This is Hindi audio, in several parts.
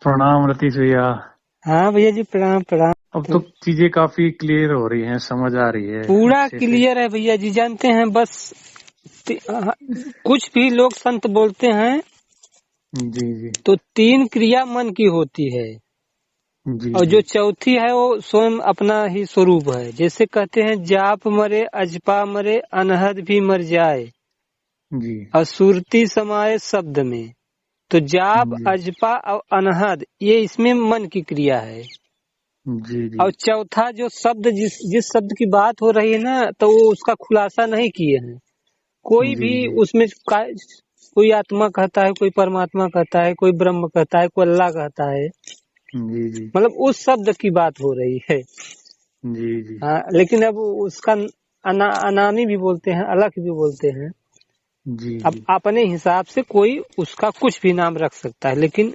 प्रणाम रतीश भैया। हाँ भैया जी, प्रणाम प्रणाम। अब तो चीजें काफी क्लियर हो रही हैं, समझ आ रही है पूरा अच्छे से। क्लियर है भैया जी। जानते हैं बस कुछ भी लोग संत बोलते हैं जी जी तो 3 क्रिया मन की होती है, जी और जी जो चौथी है वो स्वयं अपना ही स्वरूप है। जैसे कहते हैं, जाप मरे अजपा मरे अनहद भी मर जाए, जी और सुरती समाये शब्द में। तो जाप, जी अजपा और अनहद, ये इसमें मन की क्रिया है। जी जी और चौथा जो शब्द, जिस शब्द की बात हो रही है ना, तो वो उसका खुलासा नहीं किए हैं। कोई जी भी जी उसमें कोई आत्मा कहता है, कोई परमात्मा कहता है, कोई ब्रह्म कहता है, कोई अल्लाह कहता है। जी जी मतलब उस शब्द की बात हो रही है। जी जी हाँ, लेकिन अब उसका अनामी भी बोलते हैं, अलग भी बोलते हैं। जी अब जी अपने हिसाब से कोई उसका कुछ भी नाम रख सकता है, लेकिन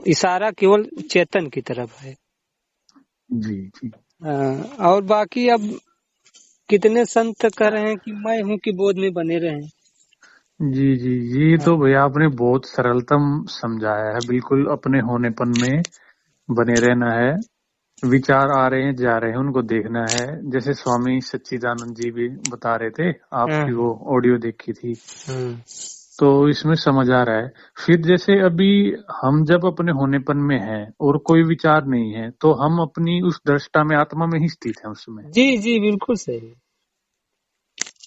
इशारा केवल चेतन की तरफ है। जी जी और बाकी अब कितने संत कह रहे हैं कि मैं हूँ कि बोध में बने रहे। जी जी ये तो भैया आपने बहुत सरलतम समझाया है। बिल्कुल अपने होनेपन में बने रहना है। विचार आ रहे हैं जा रहे हैं, उनको देखना है। जैसे स्वामी सच्चिदानंद जी भी बता रहे थे, हाँ आपकी वो ऑडियो देखी थी, हाँ तो इसमें समझ आ रहा है। फिर जैसे अभी हम जब अपने होनेपन में हैं और कोई विचार नहीं है, तो हम अपनी उस दृष्टा में, आत्मा में ही स्थित हैं उसमें। जी जी, बिल्कुल सही।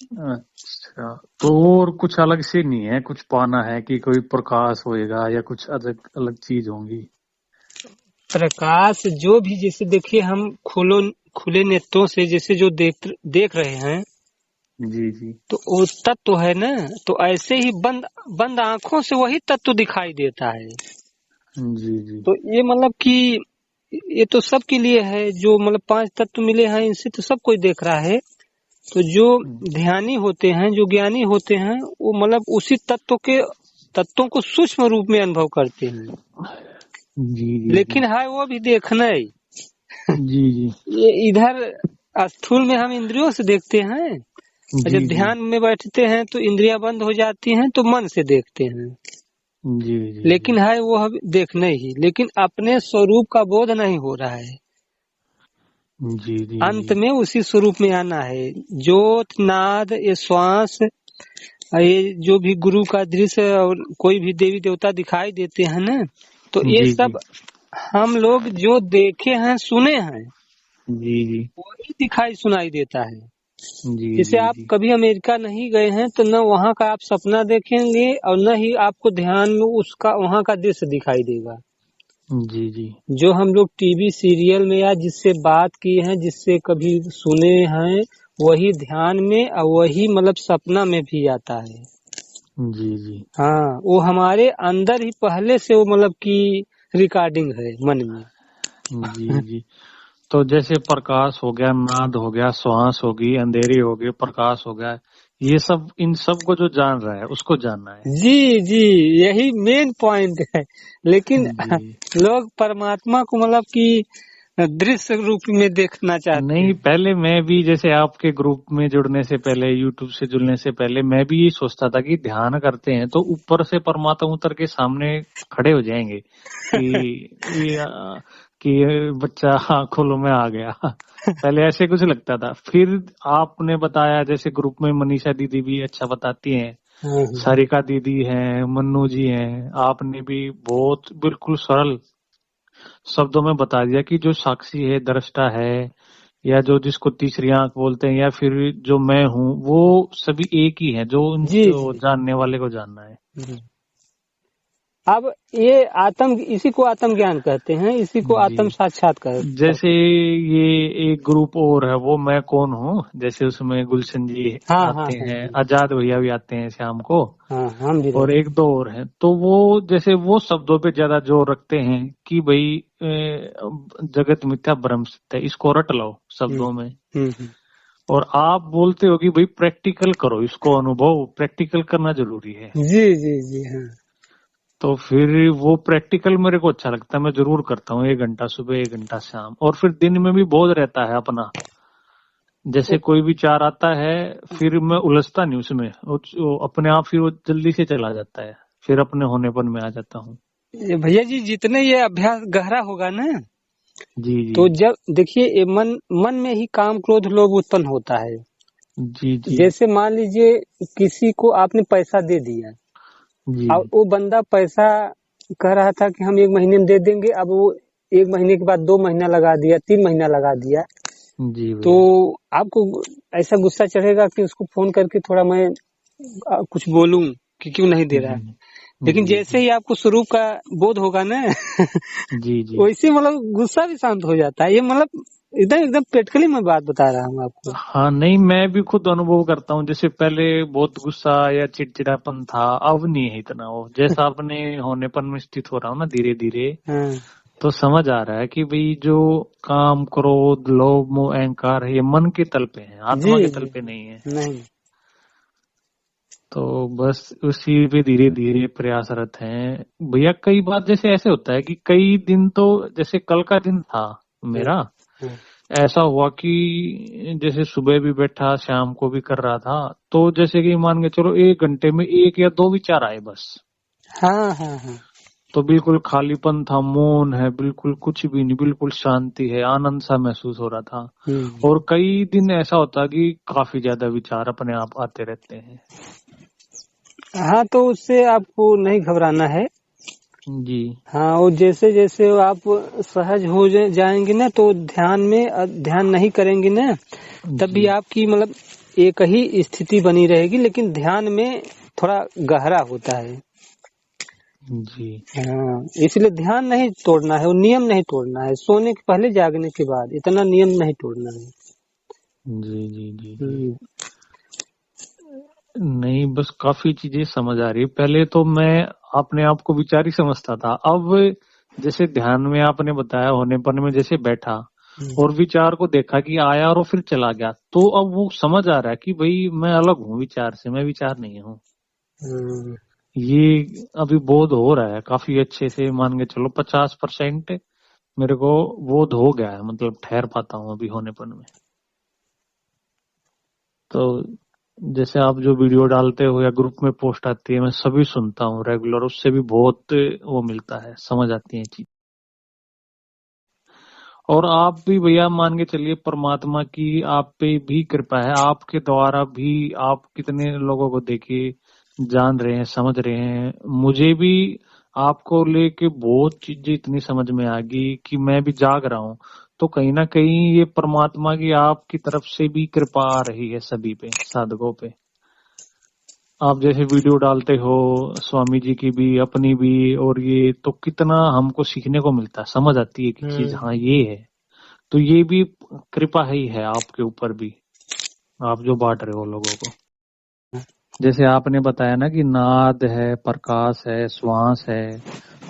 अच्छा, तो और कुछ अलग से नहीं है, कुछ पाना है कि कोई प्रकाश होएगा या कुछ अलग अलग चीज होंगी? प्रकाश जो भी, जैसे देखिए, हम खुले नेत्रों से जैसे जो देख रहे हैं, जी जी तो वो तत्व है ना। तो ऐसे ही बंद बंद आंखों से वही तत्व दिखाई देता है। जी जी तो ये मतलब कि ये तो सबके लिए है। जो मतलब 5 तत्व मिले हैं, इनसे तो सब कोई देख रहा है। तो जो ध्यानी होते हैं, जो ज्ञानी होते हैं, वो मतलब उसी तत्वों को सूक्ष्म रूप में अनुभव करते हैं। जी जी जी लेकिन है वो भी देखना ही। जी जी ये इधर स्थूल में हम इंद्रियों से देखते हैं, और जी जब जी ध्यान में बैठते हैं तो इंद्रियां बंद हो जाती हैं, तो मन से देखते हैं। जी जी जी लेकिन है वो हम देखने ही, लेकिन अपने स्वरूप का बोध नहीं हो रहा है। जी जी अंत में उसी स्वरूप में आना है। ज्योत, नाद, ये श्वास, ये जो भी गुरु का दृश्य और कोई भी देवी देवता दिखाई देते हैं ना, तो ये जी जी सब हम लोग जो देखे हैं, सुने हैं, जी जी वही दिखाई सुनाई देता है। जी जैसे जी आप जी कभी अमेरिका नहीं गए हैं, तो न वहाँ का आप सपना देखेंगे, और न ही आपको ध्यान में उसका वहाँ का दृश्य दिखाई देगा। जी जी जो हम लोग टीवी सीरियल में या जिससे बात किए हैं, जिससे कभी सुने हैं, वही ध्यान में और वही मतलब सपना में भी आता है। जी जी हाँ, वो हमारे अंदर ही पहले से वो मतलब कि रिकॉर्डिंग है मन में। जी जी तो जैसे प्रकाश हो गया, नाद हो गया, श्वास होगी, अंधेरी हो गई, प्रकाश हो गया, ये सब, इन सब को जो जान रहा है उसको जानना है। जी जी, यही मेन पॉइंट है। लेकिन जी लोग परमात्मा को मतलब कि दृश्य रूप में देखना चाहते नहीं, हैं। पहले मैं भी जैसे आपके ग्रुप में जुड़ने से पहले, यूट्यूब से जुड़ने से पहले, मैं भी ये सोचता था कि ध्यान करते हैं तो ऊपर से परमात्मा उतर के सामने खड़े हो जाएंगे कि ये कि ये बच्चा आंखों में आ गया। पहले ऐसे कुछ लगता था। फिर आपने बताया, जैसे ग्रुप में मनीषा दीदी भी अच्छा बताती हैं, हाँ, सारिका दीदी हैं, मन्नू जी हैं, आपने भी बहुत बिल्कुल सरल शब्दों में बता दिया कि जो साक्षी है, दृष्टा है, या जो जिसको तीसरी आंख बोलते हैं, या फिर जो मैं हूँ, वो सभी एक ही है। जो जी जो जी। जानने वाले को जानना है। अब ये इसी को आत्मज्ञान कहते हैं, इसी को जी, आत्म साक्षात्कार जैसे कहते हैं। ये एक ग्रुप और है, वो मैं कौन हूँ, जैसे उसमें गुलशन जी हाँ हाँ आते हाँ हैं, आजाद भैया भी आते हैं शाम को, हाँ, हम भी और रहते एक दो और हैं। तो वो जैसे वो शब्दों पे ज्यादा जोर रखते हैं कि भाई जगत मिथ्या ब्रह्म सत्य है, इसको रट लो हैं। शब्दों में। हम्म। और आप बोलते हो कि भाई प्रैक्टिकल करो इसको, अनुभव प्रैक्टिकल करना जरूरी है। जी जी जी हाँ। तो फिर वो प्रैक्टिकल मेरे को अच्छा लगता है, मैं जरूर करता हूँ। 1 घंटा सुबह, 1 घंटा शाम, और फिर दिन में भी बहुत रहता है अपना। जैसे कोई विचार आता है, फिर मैं उलझता नहीं उसमें, वो अपने आप फिर वो जल्दी से चला जाता है, फिर अपने होनेपन में आ जाता हूँ। भैया जी जितने ये अभ्यास गहरा होगा ना, जी जी तो जब देखिए ये मन में ही काम क्रोध लोभ उत्पन्न होता है। जी जी जैसे मान लीजिए किसी को आपने पैसा दे दिया जी और वो बंदा पैसा कह रहा था कि हम 1 महीने में दे देंगे, अब वो 1 महीने के बाद 2 महीना लगा दिया, 3 महीना लगा दिया, जी तो भैया। आपको ऐसा गुस्सा चढ़ेगा कि उसको फोन करके थोड़ा मैं कुछ बोलूं कि क्यों नहीं दे रहा जी है। लेकिन जी जैसे ही आपको स्वरूप का बोध होगा ना जी जी। वैसे मतलब गुस्सा भी शांत हो जाता है। ये मतलब एकदम एकदम प्रैक्टिकली मैं बात बता रहा हूँ आपको। हाँ नहीं, मैं भी खुद अनुभव करता हूँ। जैसे पहले बहुत गुस्सा या चिड़चिड़ापन था, अब नहीं है इतना। वो जैसा अपने होनेपन में स्थित हो रहा हूँ ना धीरे धीरे, हाँ तो समझ आ रहा है कि भाई जो काम क्रोध लोभ मोह अहंकार है, ये मन के तल पे है, जी आत्मा के तल जी पे नहीं है। नहीं। तो बस उसी पे धीरे धीरे प्रयासरत हैं भैया। कई बार जैसे ऐसे होता है कि कई दिन तो, जैसे कल का दिन था हाँ, मेरा, हाँ, ऐसा हुआ कि जैसे सुबह भी बैठा शाम को भी कर रहा था, तो जैसे कि मान के चलो 1 घंटे में 1 या 2 विचार आए बस। हाँ हाँ हाँ। तो बिल्कुल खालीपन था, मौन है, बिल्कुल कुछ भी नहीं, बिल्कुल शांति है, आनंद सा महसूस हो रहा था। हम्म। और कई दिन ऐसा होता कि काफी ज्यादा विचार अपने आप आते रहते हैं। हाँ तो उससे आपको नहीं घबराना है। जी हाँ और जैसे जैसे आप सहज हो जाएंगे ना, तो ध्यान में ध्यान नहीं करेंगे ना, तब भी जी आपकी मतलब एक ही स्थिति बनी रहेगी, लेकिन ध्यान में थोड़ा गहरा होता है। जी हाँ इसलिए ध्यान नहीं तोड़ना है और नियम नहीं तोड़ना है। सोने के पहले जागने के बाद इतना नियम नहीं तोड़ना है। जी जी जी जी। हम्म, नहीं, बस काफी चीजें समझ आ रही है। पहले तो मैं अपने आप को विचारी समझता था, अब जैसे ध्यान में आपने बताया होनेपन में जैसे बैठा हम्म, और विचार को देखा कि आया और फिर चला गया, तो अब वो समझ आ रहा है कि भाई मैं अलग हूँ विचार से, मैं विचार नहीं हूँ। हम्म। ये अभी बोध हो रहा है काफी अच्छे से। मान के चलो 50% मेरे को बोध हो गया है, मतलब ठहर पाता हूँ अभी होनेपन में। तो जैसे आप जो वीडियो डालते हो या ग्रुप में पोस्ट आती है, मैं सभी सुनता हूँ रेगुलर, उससे भी बहुत वो मिलता है, समझ आती है चीज। और आप भी भैया मान के चलिए, परमात्मा की आप पे भी कृपा है, आपके द्वारा भी आप कितने लोगों को देखिए जान रहे हैं, समझ रहे हैं। मुझे भी आपको लेके बहुत चीजें इतनी समझ में आ गई कि मैं भी जाग रहा हूँ। तो कहीं ना कहीं ये परमात्मा की आपकी तरफ से भी कृपा आ रही है सभी पे, साधकों पे। आप जैसे वीडियो डालते हो, स्वामी जी की भी अपनी भी, और ये तो कितना हमको सीखने को मिलता है, समझ आती है कि चीज हाँ ये है। तो ये भी कृपा ही है आपके ऊपर भी, आप जो बांट रहे हो लोगों को। जैसे आपने बताया ना कि नाद है, प्रकाश है, श्वास है,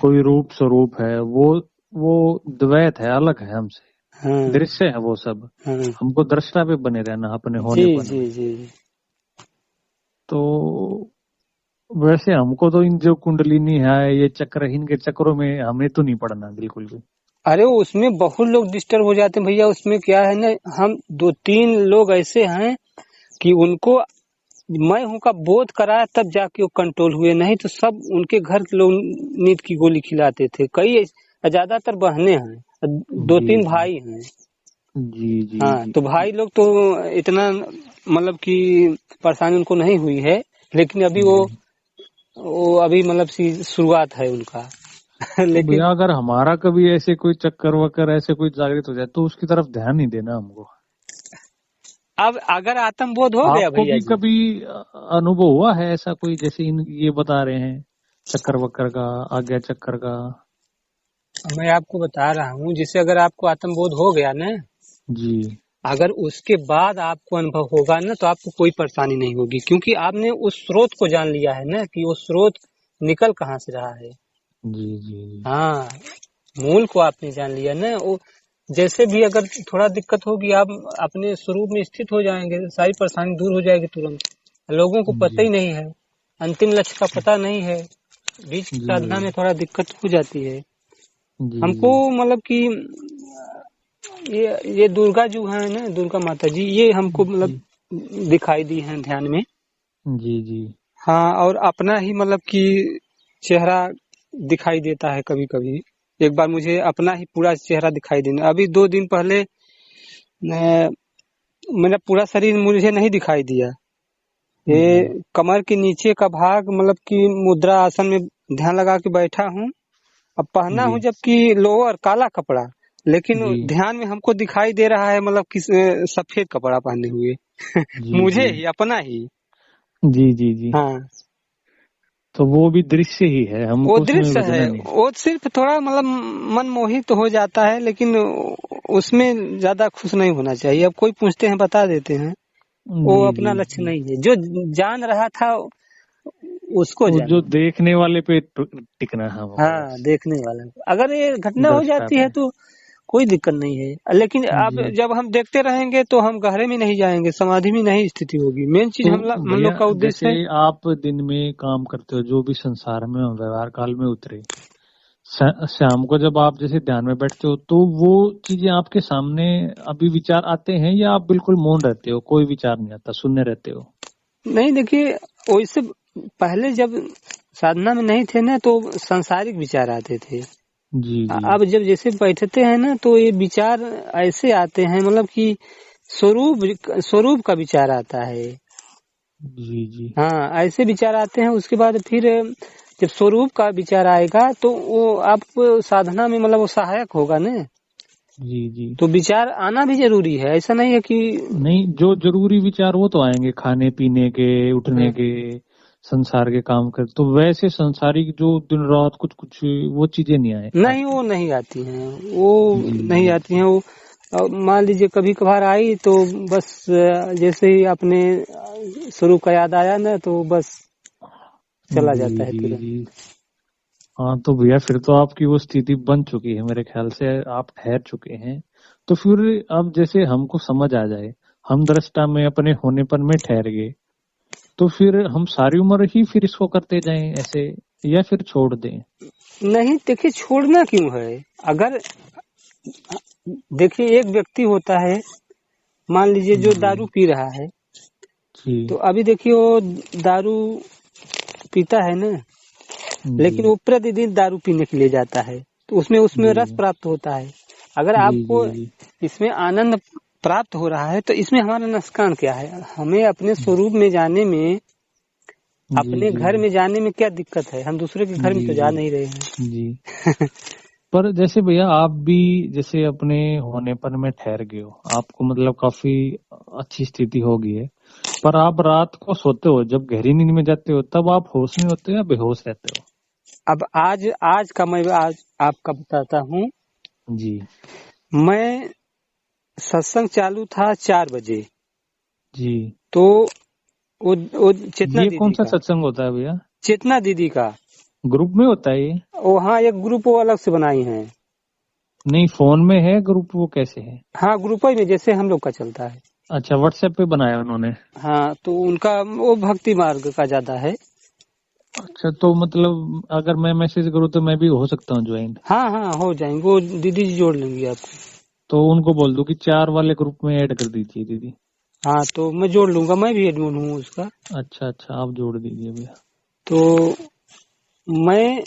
कोई रूप स्वरूप है, वो द्वैत है, अलग है हमसे, हाँ दृश्य है वो सब। हाँ। हमको दृष्टा पे बने रहना अपने जी होनेपन जी में। जी। तो वैसे हमको तो इन जो कुंडलिनी है, ये चक्र, इनके चक्रों में हमें तो नहीं पड़ना बिल्कुल भी। अरे उसमें बहुत लोग डिस्टर्ब हो जाते हैं भैया। उसमें क्या है ना, हम 2-3 लोग ऐसे हैं कि उनको मैं हूं का बोध कराया तब जाके वो कंट्रोल हुए, नहीं तो सब उनके घर के लोग नींद की गोली खिलाते थे। कई ज्यादातर बहनें हैं, दो जी तीन जी भाई हैं। जी जी हाँ जी तो भाई लोग तो इतना मतलब कि परेशानी उनको नहीं हुई है, लेकिन अभी जी। वो अभी मतलब सी शुरुआत है उनका तो लेकिन भैया अगर हमारा कभी ऐसे कोई चक्कर वक्कर ऐसे कोई जागृत हो जाए, तो उसकी तरफ ध्यान नहीं देना हमको। अब अगर आत्मबोध हो गया आपको भैया भी जी। कभी अनुभव हुआ है ऐसा कोई, जैसे इन ये बता रहे हैं चक्कर वक्कर का, आज्ञा चक्कर का? मैं आपको बता रहा हूँ, जैसे अगर आपको आत्मबोध हो गया ना, जी अगर उसके बाद आपको अनुभव होगा ना, तो आपको कोई परेशानी नहीं होगी, क्योंकि आपने उस स्रोत को जान लिया है ना कि वो स्रोत निकल कहाँ से रहा है। जी जी हाँ मूल को आपने जान लिया ना। वो जैसे भी अगर थोड़ा दिक्कत होगी, आप अपने स्वरूप में स्थित हो जाएंगे, सारी परेशानी दूर हो जाएगी तुरंत। लोगों को पता जी ही नहीं है, अंतिम लक्ष्य का पता नहीं है, बीच की जी साधना में भैया। थोड़ा दिक्कत हो जाती है जी हमको। जी मतलब कि ये दुर्गा जो है ना, दुर्गा माता जी, ये हमको जी मतलब दिखाई दी है ध्यान में। जी जी हाँ और अपना ही मतलब कि चेहरा दिखाई देता है कभी कभी। एक बार मुझे अपना ही पूरा चेहरा दिखाई देना, अभी 2 दिन पहले मेरा पूरा शरीर मुझे नहीं दिखाई दिया। ये कमर के नीचे का भाग मतलब कि मुद्रा आसन में ध्यान लगा के बैठा हूँ। अब पहना जी हूँ जबकि लोअर काला कपड़ा, लेकिन जी ध्यान में हमको दिखाई दे रहा है मतलब कि सफेद कपड़ा पहने हुए। जी मुझे जी ही, अपना ही। जी जी जी। हाँ, तो वो भी दृश्य ही है, वो हमको उसमें दृश्य है, बदना नहीं। वो सिर्फ थोड़ा मतलब मन मोहित हो जाता है, लेकिन उसमें ज्यादा खुश नहीं होना चाहिए। अब कोई पूछते हैं बता देते हैं, वो जी अपना जी लक्ष्य जी। नहीं है। जो जान रहा था उसको वो जो जाने। देखने वाले पे टिकना है हमको हाँ, बस। देखने वाला को। अगर ये घटना हो दृष्टा जाती है पे। तो कोई दिक्कत नहीं है, लेकिन अब जी। जब हम देखते रहेंगे तो हम गहरे में नहीं जाएंगे, समाधि में नहीं स्थिति होगी। मेन चीज तो हम भैया लोग का जैसे उद्देश्य है। आप दिन में काम करते हो, जो भी संसार में हो, व्यवहार काल में उतरे, शाम को जब आप जैसे ध्यान में बैठते हो, तो वो चीजें आपके सामने अभी विचार आते हैं, या आप बिल्कुल मौन रहते हो, कोई विचार नहीं आता, शून्य रहते हो? नहीं, देखिए, वैसे पहले जब साधना में नहीं थे ना तो सांसारिक विचार आते थे। जी जी अब जब जैसे बैठते हैं ना तो ये विचार ऐसे आते हैं मतलब कि स्वरूप स्वरूप का विचार आता है। जी जी हाँ, ऐसे विचार आते हैं। उसके बाद फिर जब स्वरूप का विचार आएगा तो वो आपको साधना में मतलब वो सहायक होगा ना। जी जी। तो विचार आना भी जरूरी है, ऐसा नहीं है कि नहीं, जो जरूरी विचार वो तो आएंगे, खाने पीने के, उठने हाँ, के, संसार के काम कर, तो वैसे संसारिक जो दिन रात कुछ कुछ वो चीजें नहीं आए नहीं, आती। वो नहीं आती हैं, वो जी नहीं जी आती हैं वो। मान लीजिए कभी कभार आई तो बस जैसे ही अपने स्वरूप का याद आया ना तो बस चला जी जाता है जी तुरंत। जी। हाँ तो भैया फिर तो आपकी वो स्थिति बन चुकी है मेरे ख्याल से, आप ठहर चुके हैं। तो फिर अब जैसे हमको समझ आ जाए, हम दृष्टा में अपने होनेपन में ठहर गए, तो फिर हम सारी उम्र ही फिर इसको करते जाएं ऐसे, या फिर छोड़ दें? नहीं, देखिए, छोड़ना क्यों है? अगर देखिए, एक व्यक्ति होता है, मान लीजिए जो जी दारू पी रहा है, तो जी अभी देखिए वो दारू पीता है ना, जी लेकिन वो प्रतिदिन दारू पीने के लिए जाता है तो उसमें उसमें जी रस प्राप्त होता है। अगर जी जी आपको जी इसमें आनंद प्राप्त हो रहा है तो इसमें हमारा नुकसान क्या है? हमें अपने स्वरूप में जाने में, जी अपने जी घर जी में जाने में क्या दिक्कत है? हम दूसरे के घर में जी तो जा जी नहीं रहे हैं। जी। पर जैसे भैया आप भी जैसे अपने होनेपन में ठहर गए हो, आपको मतलब काफी अच्छी स्थिति हो गई है, पर आप रात को सोते हो, जब गहरी नींद में जाते हो, तब आप होश में होते हो या बेहोश रहते हो? अब आज आज का मैं आज आपका बताता हूँ। जी मैं सत्संग चालू था 4 बजे, जी। तो वो चेतना ये कौन दीदी सा का, सत्संग होता है भैया? चेतना दीदी का, ग्रुप में होता है ये? वहाँ एक ग्रुप वो अलग से बनाई है। नहीं, फोन में है ग्रुप, वो कैसे है? हाँ, ग्रुप ही में जैसे हम लोग का चलता है। अच्छा, व्हाट्सएप पे बनाया उन्होंने? हाँ, तो उनका वो भक्ति मार्ग का ज्यादा है। अच्छा, तो मतलब अगर मैं मैसेज करूँ तो मैं भी हो सकता हूँ ज्वाइन? हाँ हाँ, हो जाएंगे, वो दीदी जी जोड़ लेंगी आपको। तो उनको बोल दो कि 4 वाले ग्रुप में ऐड कर दीजिए दीदी। हाँ, तो मैं जोड़ लूंगा, मैं भी एडमिन हूँ उसका। अच्छा अच्छा, आप जोड़ दीजिए भैया। तो मैं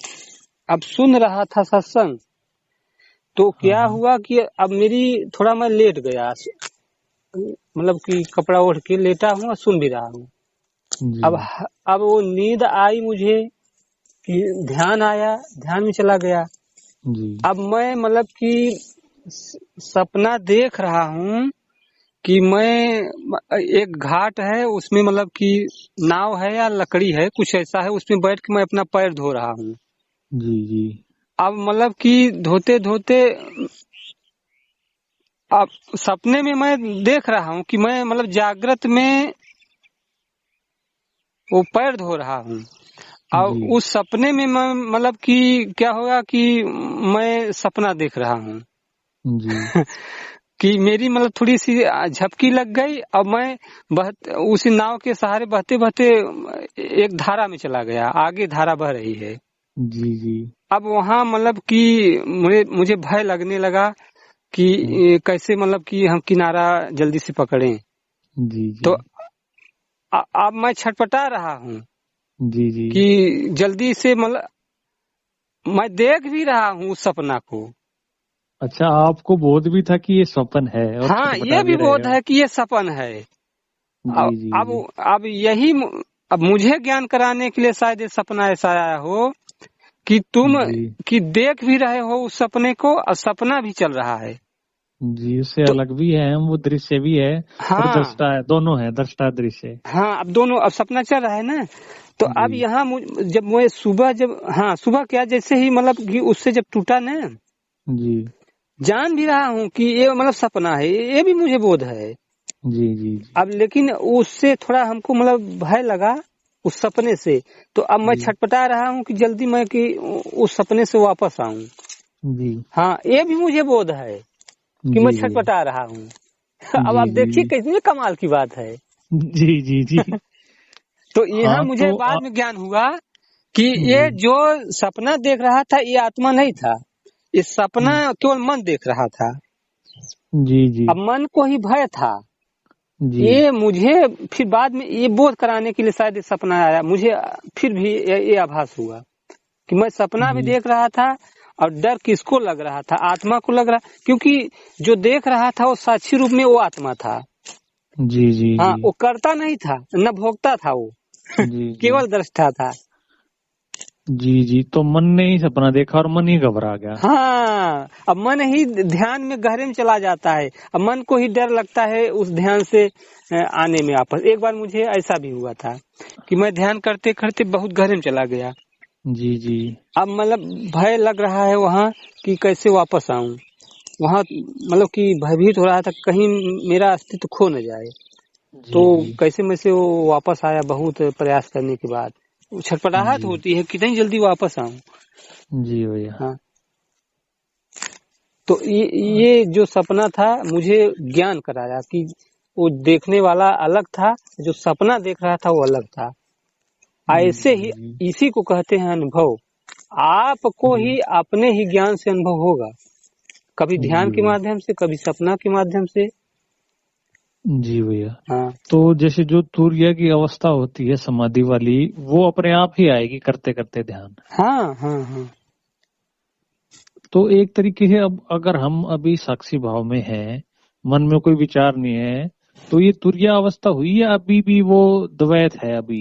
अब सुन रहा था सत्संग, तो हाँ क्या हाँ। हुआ कि अब मेरी थोड़ा मैं लेट गया, मतलब कि कपड़ा ओढ़ के लेटा हूँ और सुन भी रहा हूँ। जी अब वो नींद आई मुझे कि ध्यान आया, ध्यान में चला गया। जी अब मैं मतलब कि सपना देख रहा हूँ कि मैं एक घाट है उसमें मतलब कि नाव है या लकड़ी है कुछ ऐसा है, उसमें बैठ के मैं अपना पैर धो रहा हूँ। जी जी अब मतलब कि धोते धोते अब सपने में मैं देख रहा हूँ कि मैं मतलब जागृत में वो पैर धो रहा हूँ। और जी उस सपने में मैं मतलब कि क्या होगा कि मैं सपना देख रहा हूँ। जी कि मेरी मतलब थोड़ी सी झपकी लग गई और मैं उसी नाव के सहारे बहते बहते एक धारा में चला गया, आगे धारा बह रही है। जी जी। अब वहां मतलब कि मुझे भय लगने लगा कि हाँ, कैसे मतलब कि हम किनारा जल्दी से पकड़ें। जी जी तो अब मैं छटपटा रहा हूँ जी जी कि जल्दी से मतलब मैं देख भी रहा हूँ उस सपना को। अच्छा, आपको बोध भी था कि ये स्वप्न है और हाँ, छटपटा ये भी भी रहे बोध हो। है कि ये सपन है। जी जी अब जी अब यही अब मुझे ज्ञान कराने के लिए शायद ये सपना ऐसा आया हो कि तुम जी कि देख भी रहे हो उस सपने को और सपना भी चल रहा है। जी, उससे तो अलग भी है, वो दृश्य भी है और हाँ दृष्टा है, दोनों है, दृष्टा दृश्य। हाँ, अब दोनों, अब सपना चल रहा है ना। तो अब जी यहाँ जब मैं सुबह, जब हाँ सुबह क्या, जैसे ही मतलब कि उससे जब टूटा ना, जी जान भी रहा हूँ कि ये मतलब सपना है, ये भी मुझे बोध है। जी जी जी अब लेकिन उससे थोड़ा हमको मतलब भय लगा उस सपने से। तो अब मैं जी छटपटा रहा हूँ कि जल्दी मैं कि उस सपने से वापस आऊं। जी हाँ, ये भी मुझे बोध है कि मैं जी भैया। छटपटा रहा हूँ। अब जी आप जी देखिए कितनी कमाल की बात है। जी जी जी जी। तो यहाँ हाँ मुझे तो बाद में ज्ञान हुआ कि जी ये जो सपना देख रहा था ये आत्मा नहीं था, ये सपना केवल मन देख रहा था। जी जी अब मन को ही भय था। जी ये मुझे फिर बाद में ये बोध कराने के लिए शायद ये सपना आया मुझे। फिर भी ये आभास हुआ कि मैं सपना भी जी देख रहा था और डर किसको लग रहा था, आत्मा को लग रहा, क्योंकि जो देख रहा था वो साक्षी रूप में वो आत्मा था। जी जी हाँ, जी वो करता नहीं था, न भोगता था वो जी जी केवल दृष्टा था। जी जी, तो मन ने ही सपना देखा और मन ही घबरा गया। हाँ, अब मन ही ध्यान में गहरे में चला जाता है। अब मन को ही डर लगता है उस ध्यान से आने में वापस। एक बार मुझे ऐसा भी हुआ था कि मैं ध्यान करते करते बहुत गहरे में चला गया। जी जी अब मतलब भय लग रहा है वहाँ कि कैसे वापस आऊं। वहाँ मतलब कि भयभीत हो रहा था कहीं मेरा अस्तित्व खो न जाए। तो जी जी कैसे में से वो वापस आया बहुत प्रयास करने के बाद। छटपटाहट जी होती है कितनी जल्दी वापस आऊं। जी भैया। हाँ, तो ये जो सपना था मुझे ज्ञान कराया कि वो देखने वाला अलग था, जो सपना देख रहा था वो अलग था। ऐसे जी ही जी इसी को कहते हैं अनुभव। आपको जी ही अपने ही ज्ञान से अनुभव होगा, कभी ध्यान जी के भैया। माध्यम से, कभी सपना के माध्यम से। जी भैया। हाँ तो जैसे जो तुर्य की अवस्था होती है समाधि वाली, वो अपने आप ही आएगी करते करते ध्यान। हाँ हाँ हाँ तो एक तरीके से अब अगर हम अभी साक्षी भाव में हैं, मन में कोई विचार नहीं है, तो ये तुर्य अवस्था हुई या अभी भी वो द्वैत है अभी?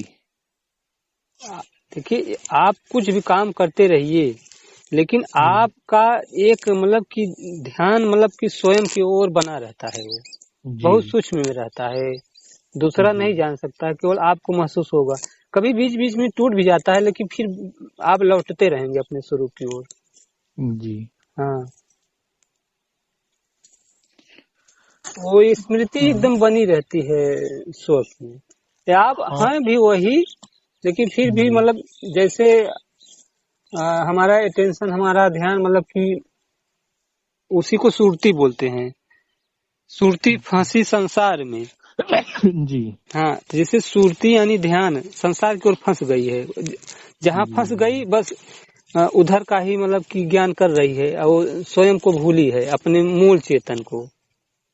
देखिए, आप कुछ भी काम करते रहिए, लेकिन जी आपका एक मतलब कि ध्यान मतलब कि स्वयं की ओर बना रहता है। वो जी बहुत सूक्ष्म में रहता है, दूसरा जी नहीं जान सकता, केवल आपको महसूस होगा। कभी बीच बीच में टूट भी जाता है, लेकिन फिर आप लौटते रहेंगे अपने स्वरूप की ओर। जी। हाँ, वो स्मृति हाँ एकदम बनी रहती है सोच में। या आप हाँ हैं भी वही, लेकिन फिर भी जी मतलब जैसे हमारा अटेंशन, हमारा ध्यान मतलब कि उसी को सुरती बोलते हैं। सुरती फांसी संसार में। जी हाँ, तो जैसे सुरती यानी ध्यान संसार की ओर फंस गई है, जहाँ जी फंस गई बस उधर का ही मतलब कि ज्ञान कर रही है और वो स्वयं को भूली है, अपने मूल चेतन को।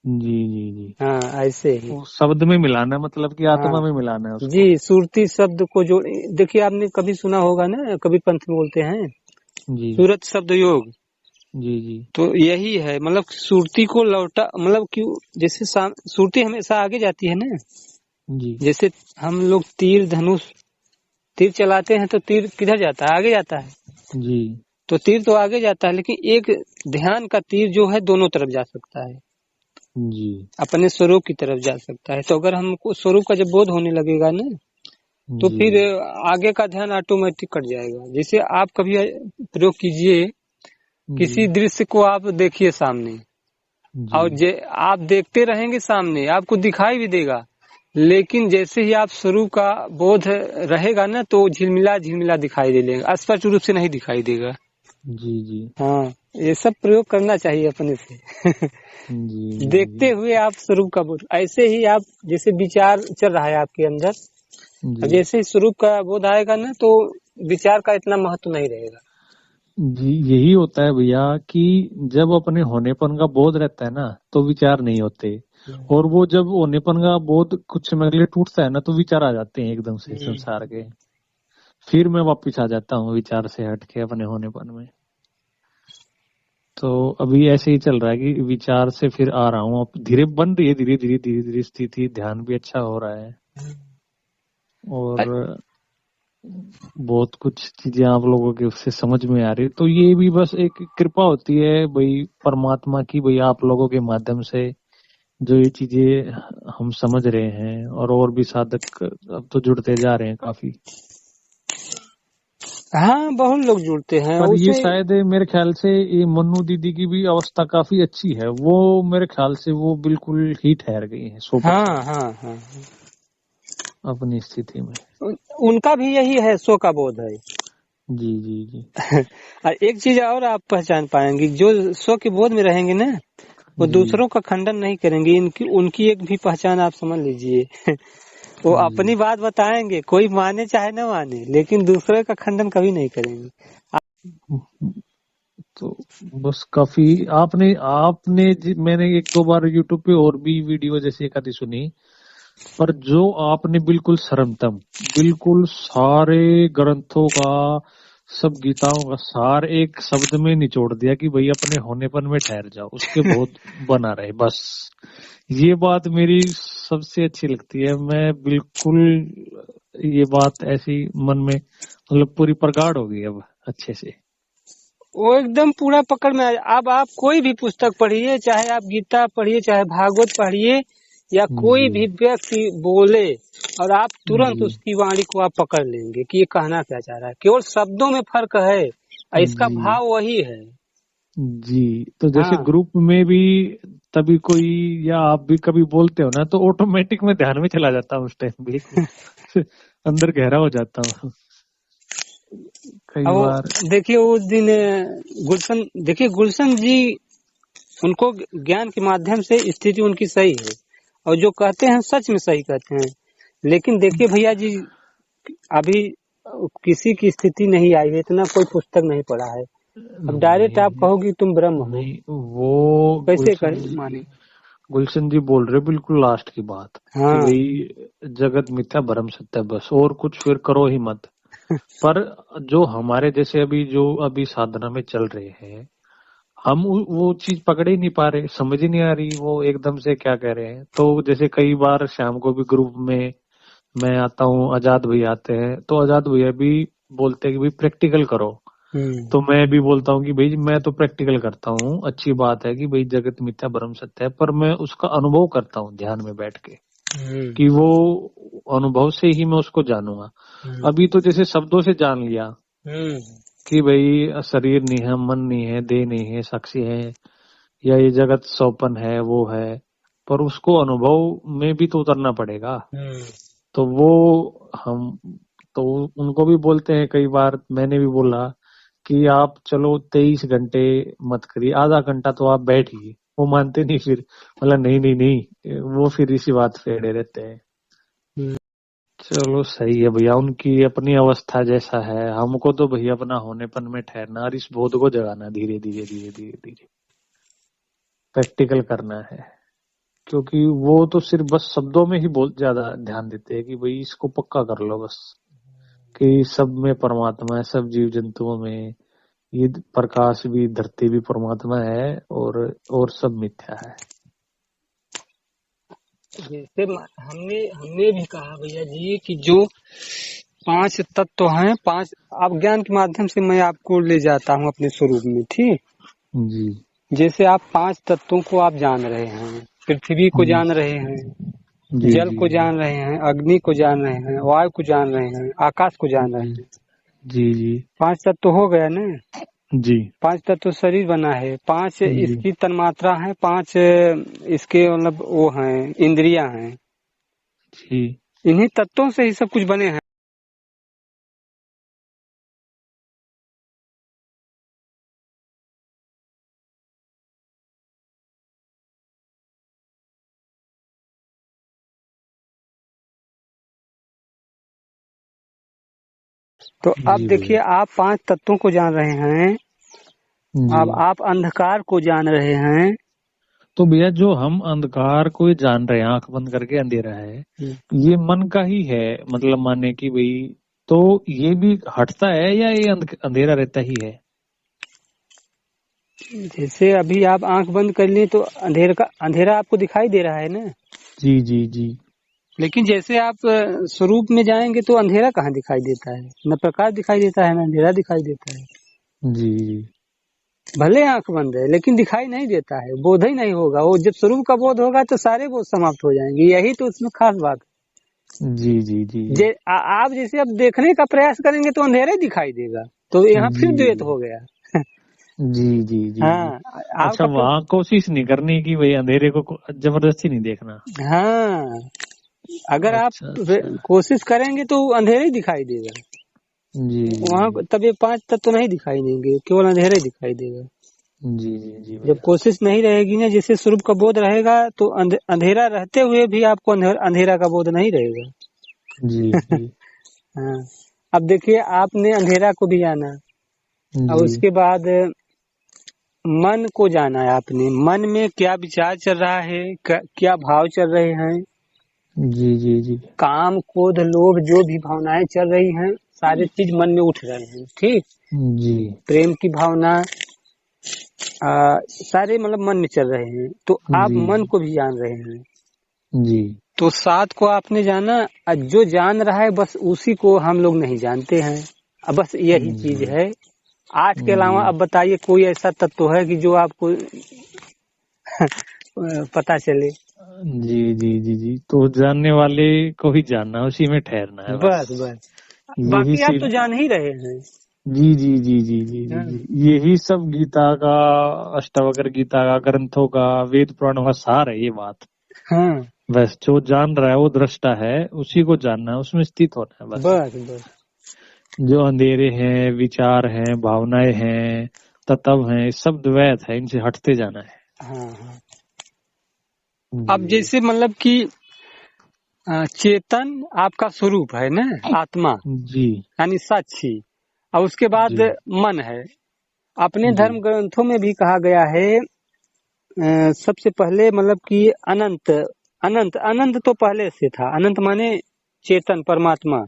जी जी जी। हाँ, ऐसे ही। वो शब्द में मिलाना है, मतलब कि हाँ आत्मा में मिलाना है जी, उसको। सुरती शब्द को जो देखिए, आपने कभी सुना होगा ना, कभी पंथ में बोलते हैं जी सूरत शब्द योग। जी जी तो यही है मतलब सुरती को लौटा, मतलब कि जैसे सुरती हमेशा आगे जाती है ना। जी जैसे हम लोग तीर धनुष, तीर चलाते हैं तो तीर किधर जाता है, आगे जाता है। जी तो तीर तो आगे जाता है, लेकिन एक ध्यान का तीर जो है दोनों तरफ जा सकता है, जी अपने स्वरूप की तरफ जा सकता है। तो अगर हमको स्वरूप का जब बोध होने लगेगा ना, तो जी फिर आगे का ध्यान ऑटोमेटिक कट जाएगा। जैसे आप कभी प्रयोग कीजिए, जी किसी दृश्य को आप देखिए सामने, जी और आप देखते रहेंगे सामने, आपको दिखाई भी देगा, लेकिन जैसे ही आप स्वरूप का बोध रहेगा ना, तो झिलमिला झिलमिला दिखाई दे देगा, स्पष्ट रूप से नहीं दिखाई देगा। जी जी हाँ, ये सब प्रयोग करना चाहिए अपने से जी देखते हुए आप स्वरूप का बोध, ऐसे ही आप जैसे विचार चल रहा है आपके अंदर, जी जैसे ही स्वरूप का बोध आएगा ना, तो विचार का इतना महत्व नहीं रहेगा। जी। यही होता है भैया कि जब अपने होनेपन का बोध रहता है ना, तो विचार नहीं होते। और वो जब होनेपन का बोध कुछ समय के लिए टूटता है ना, तो विचार आ जाते हैं एकदम से हम्म। संसार के। फिर मैं वापिस आ जाता हूँ विचार से हट के अपने होनेपन में। तो अभी ऐसे ही चल रहा है कि विचार से फिर आ रहा हूँ, अब धीरे बन रही है, धीरे धीरे धीरे धीरे स्थिति, ध्यान भी अच्छा हो रहा है और बहुत कुछ चीजें आप लोगों के उससे समझ में आ रही है। तो ये भी बस एक कृपा होती है भाई परमात्मा की, भाई आप लोगों के माध्यम से जो ये चीजें हम समझ रहे हैं, और भी साधक अब तो जुड़ते जा रहे हैं काफी। हाँ, बहुत लोग जुड़ते हैं पर ये उसे। शायद मेरे ख्याल से ये मन्नू दीदी की भी अवस्था काफी अच्छी है, वो मेरे ख्याल से वो बिल्कुल ही ठहर गई है 100% हाँ हाँ हाँ, अपनी स्थिति में। उनका भी यही है, स्व का बोध है। जी जी जी। और एक चीज और आप पहचान पाएंगे, जो स्व के बोध में रहेंगे ना, वो जी दूसरों का खंडन नहीं करेंगे। इनकी उनकी एक भी पहचान आप समझ लीजिए। वो जी। अपनी बात बताएंगे, कोई माने चाहे न माने, लेकिन दूसरे का खंडन कभी नहीं करेंगे। तो बस काफी आपने आपने मैंने एक दो बार यूट्यूब पे और भी वीडियो जैसे एक आधी सुनी, पर जो आपने बिल्कुल सरमतम, बिल्कुल सारे ग्रंथों का, सब गीताओं का सार एक शब्द में निचोड़ दिया कि भाई अपने होनेपन में ठहर जाओ, उसके बहुत बना रहे बस। ये बात मेरी सबसे अच्छी लगती है। मैं बिल्कुल ये बात ऐसी मन में मतलब पूरी प्रगाढ़ हो गई अब अच्छे से। वो एकदम पूरा पकड़ में अब आप कोई भी पुस्तक पढ़िए, चाहे आप गीता पढ़िए, चाहे भागवत पढ़िए, या कोई जी भी व्यक्ति बोले, और आप तुरंत जी उसकी वाणी को आप पकड़ लेंगे कि ये कहना क्या चाह रहा है। केवल शब्दों में फर्क है और इसका जी भाव वही है। जी। तो जैसे हाँ, ग्रुप में भी तभी कोई या आप भी कभी बोलते हो ना, तो ऑटोमेटिक मैं ध्यान में चला जाता हूँ उस टाइम, बिल्कुल अंदर गहरा हो जाता हूँ कई अब बार। देखिए उस दिन गुलशन जी, उनको ज्ञान के माध्यम से स्थिति उनकी सही है, और जो कहते हैं सच में सही कहते हैं। लेकिन देखिए भैया जी, अभी किसी की स्थिति नहीं आई है, इतना कोई पुस्तक नहीं पढ़ा है। अब डायरेक्ट आप नहीं कहोगे तुम ब्रह्म हो, नहीं, वो कैसे गुलशन कहे जी, माने। गुलशन जी बोल रहे बिल्कुल लास्ट की बात कि हाँ, भाई जगत मिथ्या भ्रम सत्य, बस और कुछ फिर करो ही मत। पर जो हमारे जैसे अभी जो अभी साधना में चल रहे हैं, हम वो चीज पकड़ ही नहीं पा रहे, समझ ही नहीं आ रही वो एकदम से क्या कह रहे हैं। तो जैसे कई बार शाम को भी ग्रुप में मैं आता हूँ, आजाद भैया आते हैं, तो आजाद भैया भी बोलते हैं कि भाई प्रैक्टिकल करो। तो मैं भी बोलता हूँ कि भाई मैं तो प्रैक्टिकल करता हूँ, अच्छी बात है कि भाई जगत मिथ्या भ्रम सत्य है, पर मैं उसका अनुभव करता हूँ ध्यान में बैठ के, हम्म, कि वो अनुभव से ही मैं उसको जानूंगा। हम्म, अभी तो जैसे शब्दों से जान लिया हम्म, कि भाई शरीर नहीं है, मन नहीं है, देह नहीं है, साक्षी है, या ये जगत सौपन है, वो है, पर उसको अनुभव में भी तो उतरना पड़ेगा। हम्म। तो वो हम तो उनको भी बोलते हैं, कई बार मैंने भी बोला कि आप चलो 23 घंटे मत करिए, आधा घंटा तो आप बैठिए। वो मानते नहीं, फिर बोला नहीं नहीं नहीं, वो फिर इसी बात पे अड़े रहते हैं। हम्म। चलो सही है भैया, उनकी अपनी अवस्था जैसा है, हमको तो भैया अपना होनेपन में ठहरना और इस बोध को जगाना, धीरे धीरे धीरे धीरे धीरे प्रैक्टिकल करना है। क्योंकि वो तो सिर्फ बस शब्दों में ही बहुत ज्यादा ध्यान देते हैं कि भाई इसको पक्का कर लो बस, कि सब में परमात्मा है, सब जीव जंतुओं में ये प्रकाश भी, धरती भी परमात्मा है, और सब मिथ्या है। जैसे हमने हमने भी कहा भैया जी कि जो 5 तत्व हैं, 5, आप ज्ञान के माध्यम से मैं आपको ले जाता हूँ अपने स्वरूप में, ठीक। जी जैसे आप 5 तत्वों को आप जान रहे हैं, पृथ्वी को जी जान रहे हैं, जी जल जी को जान रहे हैं, अग्नि को जान रहे हैं, वायु को जान रहे हैं, आकाश को जान रहे जी हैं। जी जी 5 तत्व हो गया ना। जी 5 तत्व शरीर बना है, 5 जी इसकी तन्मात्रा है, 5 इसके मतलब वो हैं, इंद्रियां हैं। जी। इन्हीं तत्वों से ही सब कुछ बने हैं। तो अब जी देखिए, भैया। आप 5 तत्वों को जान रहे हैं, जी। अब आप अंधकार को जान रहे हैं। तो भैया जो हम अंधकार को जान रहे हैं, आंख बंद करके अंधेरा है, हम्म, ये मन का ही है, मतलब माने कि भाई तो ये भी हटता है या ये अंधेरा रहता ही है? जैसे अभी आप आंख बंद कर लिए तो अंधेरा आपको दिखाई दे रहा है ना। जी जी जी। लेकिन जैसे आप स्वरूप में जाएंगे तो अंधेरा कहाँ दिखाई देता है, न प्रकाश दिखाई देता है न अंधेरा दिखाई देता है। जी जी। भले आंख बंद है लेकिन दिखाई नहीं देता है, बोध ही नहीं होगा। वो जब स्वरूप का बोध होगा तो सारे बोध समाप्त हो जाएंगे, यही तो उसमें खास बात है। जी जी जी जी। आप जैसे अब देखने का प्रयास करेंगे तो अंधेरा ही दिखाई देगा, तो यहाँ जी फिर द्वैत हो गया। जी जी जी जी। हाँ अच्छा, आपका वहाँ कोशिश नहीं करनी कि भाई अंधेरे को जबरदस्ती नहीं देखना। हाँ, अगर आप अच्छा अच्छा। कोशिश करेंगे तो अंधेरे ही दिखाई देगा। जी वहाँ जी तब ये 5 तत्व तो नहीं दिखाई देंगे, केवल अंधेरे ही दिखाई देगा। जी जी जी जब भैया। कोशिश नहीं रहेगी ना, जैसे स्वरूप का बोध रहेगा तो अंधेरा रहते हुए भी आपको अंधेरा का बोध नहीं रहेगा। जी जी हाँ, अब देखिए आपने अंधेरा को भी जाना और जी उसके बाद मन को जाना है आपने। मन में क्या विचार चल रहा है, क्या भाव चल रहे हैं, जी जी जी काम क्रोध लोभ जो भी भावनाएं चल रही हैं सारे चीज मन में उठ रहे हैं। ठीक, जी प्रेम की भावना सारे मतलब मन में चल रहे हैं, तो आप जी मन को भी जान रहे हैं। जी तो 7 को आपने जाना, जो जान रहा है बस उसी को हम लोग नहीं जानते हैं। अब बस यही चीज जी है। 8 के जी अलावा अब बताइए कोई ऐसा तत्व है कि जो आपको पता चले। जी जी जी जी। तो जानने वाले को ही जानना, उसी में ठहरना है बस। बस बस, यही बाकी आप तो सिर्फ। जान ही रहे हैं। जी जी जी जी जी जी हाँ, जी। यही सब गीता का, अष्टावक्र गीता का, ग्रंथों का, वेद पुराणों का सार है ये बात। हाँ, बस जो जान रहा है वो दृष्टा है, उसी को जानना है, उसमें स्थित होना है बस। बस बस। जो अंधेरे हैं, विचार हैं, भावनाएं हैं, तत्व हैं, सब द्वैत है, इनसे हटते जाना है। हाँ हाँ। अब जी जैसे मतलब कि चेतन आपका स्वरूप है ना, आत्मा जी यानी साक्षी, और उसके बाद जी मन है। अपने जी धर्म ग्रंथों में भी कहा गया है सबसे पहले मतलब कि अनंत अनंत अनंत तो पहले से था। अनंत माने चेतन परमात्मा।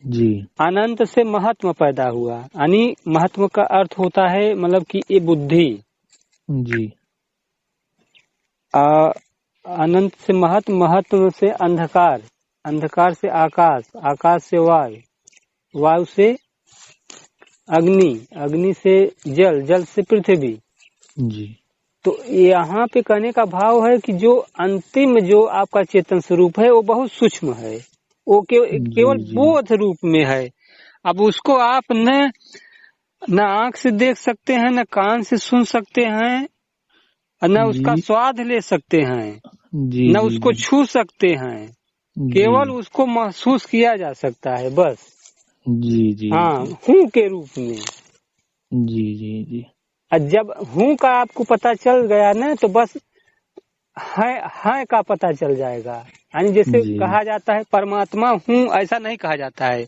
जी अनंत से महत्व पैदा हुआ, यानी महत्व का अर्थ होता है मतलब कि ये बुद्धि। जी अनंत से महत्व, महत्व से अंधकार, अंधकार से आकाश, आकाश से वायु, वायु से अग्नि, अग्नि से जल, जल से पृथ्वी। जी तो यहाँ पे कहने का भाव है कि जो अंतिम जो आपका चेतन स्वरूप है वो बहुत सूक्ष्म है। वो जी केवल जी बोध रूप में है। अब उसको आप न आंख से देख सकते हैं, न कान से सुन सकते हैं, न उसका जी स्वाद ले सकते हैं, जी न जी उसको छू सकते हैं। जी केवल उसको महसूस किया जा सकता है बस। जी जी हाँ, जी हूँ के रूप में। जी जी जी और जब हूँ का आपको पता चल गया ना तो बस है का पता चल जाएगा। यानी जैसे जी कहा जाता है परमात्मा हूँ, ऐसा नहीं कहा जाता है।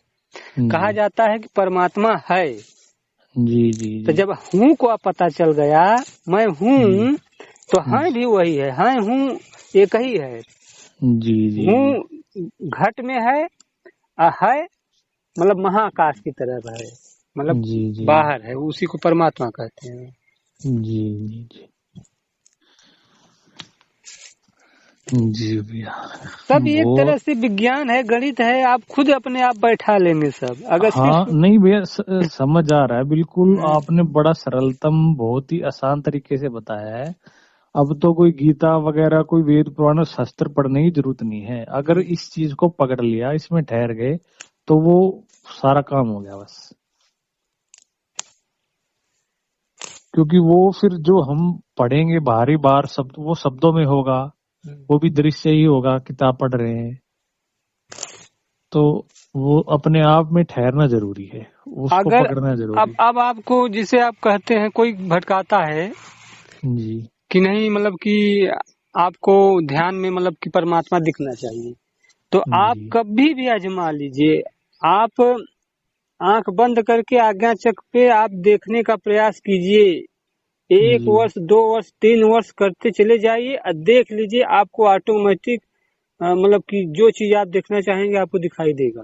कहा जी जाता है कि परमात्मा है। जी जी तो जी जब हूँ को पता चल गया, मैं जी हूँ, तो है भी वही है हूँ एक ही है। जी जी हूँ घट में है मतलब महाकाश की तरफ है, मतलब जी जी बाहर है, उसी को परमात्मा कहते हैं। जी जी जी भैया। सब एक वो तरह से विज्ञान है, गणित है, आप खुद अपने आप बैठा लेंगे सब अगर हाँ, सिर्फ। नहीं भैया, समझ आ रहा है बिल्कुल। हाँ, आपने बड़ा सरलतम, बहुत ही आसान तरीके से बताया है। अब तो कोई गीता वगैरह, कोई वेद पुराण शास्त्र पढ़ने की जरूरत नहीं है। अगर इस चीज को पकड़ लिया, इसमें ठहर गए, तो वो सारा काम हो गया बस। क्योंकि वो फिर जो हम पढ़ेंगे बाहरी बार शब्द, वो शब्दों में होगा, वो भी दृश्य ही होगा, किताब पढ़ रहे हैं। तो वो अपने आप में ठहरना जरूरी है, उसको अगर पकड़ना जरूरी है। अब आपको जिसे आप कहते हैं कोई भटकाता है जी कि नहीं, मतलब कि आपको ध्यान में मतलब कि परमात्मा दिखना चाहिए, तो आप जी कभी भी आजमा लीजिए। आप आंख बंद करके आज्ञा चक्र पे आप देखने का प्रयास कीजिए। 1 वर्ष, 2 वर्ष, 3 वर्ष करते चले जाइए और देख लीजिए, आपको ऑटोमेटिक मतलब कि जो चीज आप देखना चाहेंगे आपको दिखाई देगा।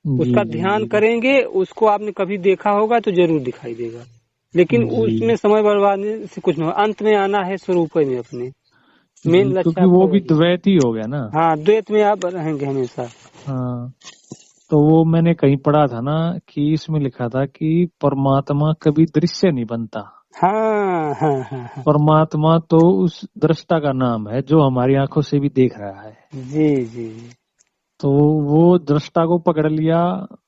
उसका ध्यान करेंगे, उसको आपने कभी देखा होगा तो जरूर दिखाई देगा, लेकिन उसमें समय बर्बादने से कुछ नहीं, अंत में आना है स्वरूप में अपने, मेन लक्ष्य क्योंकि वो भी द्वैत ही हो गया ना। हाँ, द्वैत में आप रहेंगे हमेशा। हाँ, तो वो मैंने कहीं पढ़ा था ना कि इसमें लिखा था कि परमात्मा कभी दृश्य नहीं बनता। हाँ हाँ हाँ हाँ, परमात्मा तो उस दृष्टा का नाम है जो हमारी आंखों से भी देख रहा है। जी जी। तो वो दृष्टा को पकड़ लिया,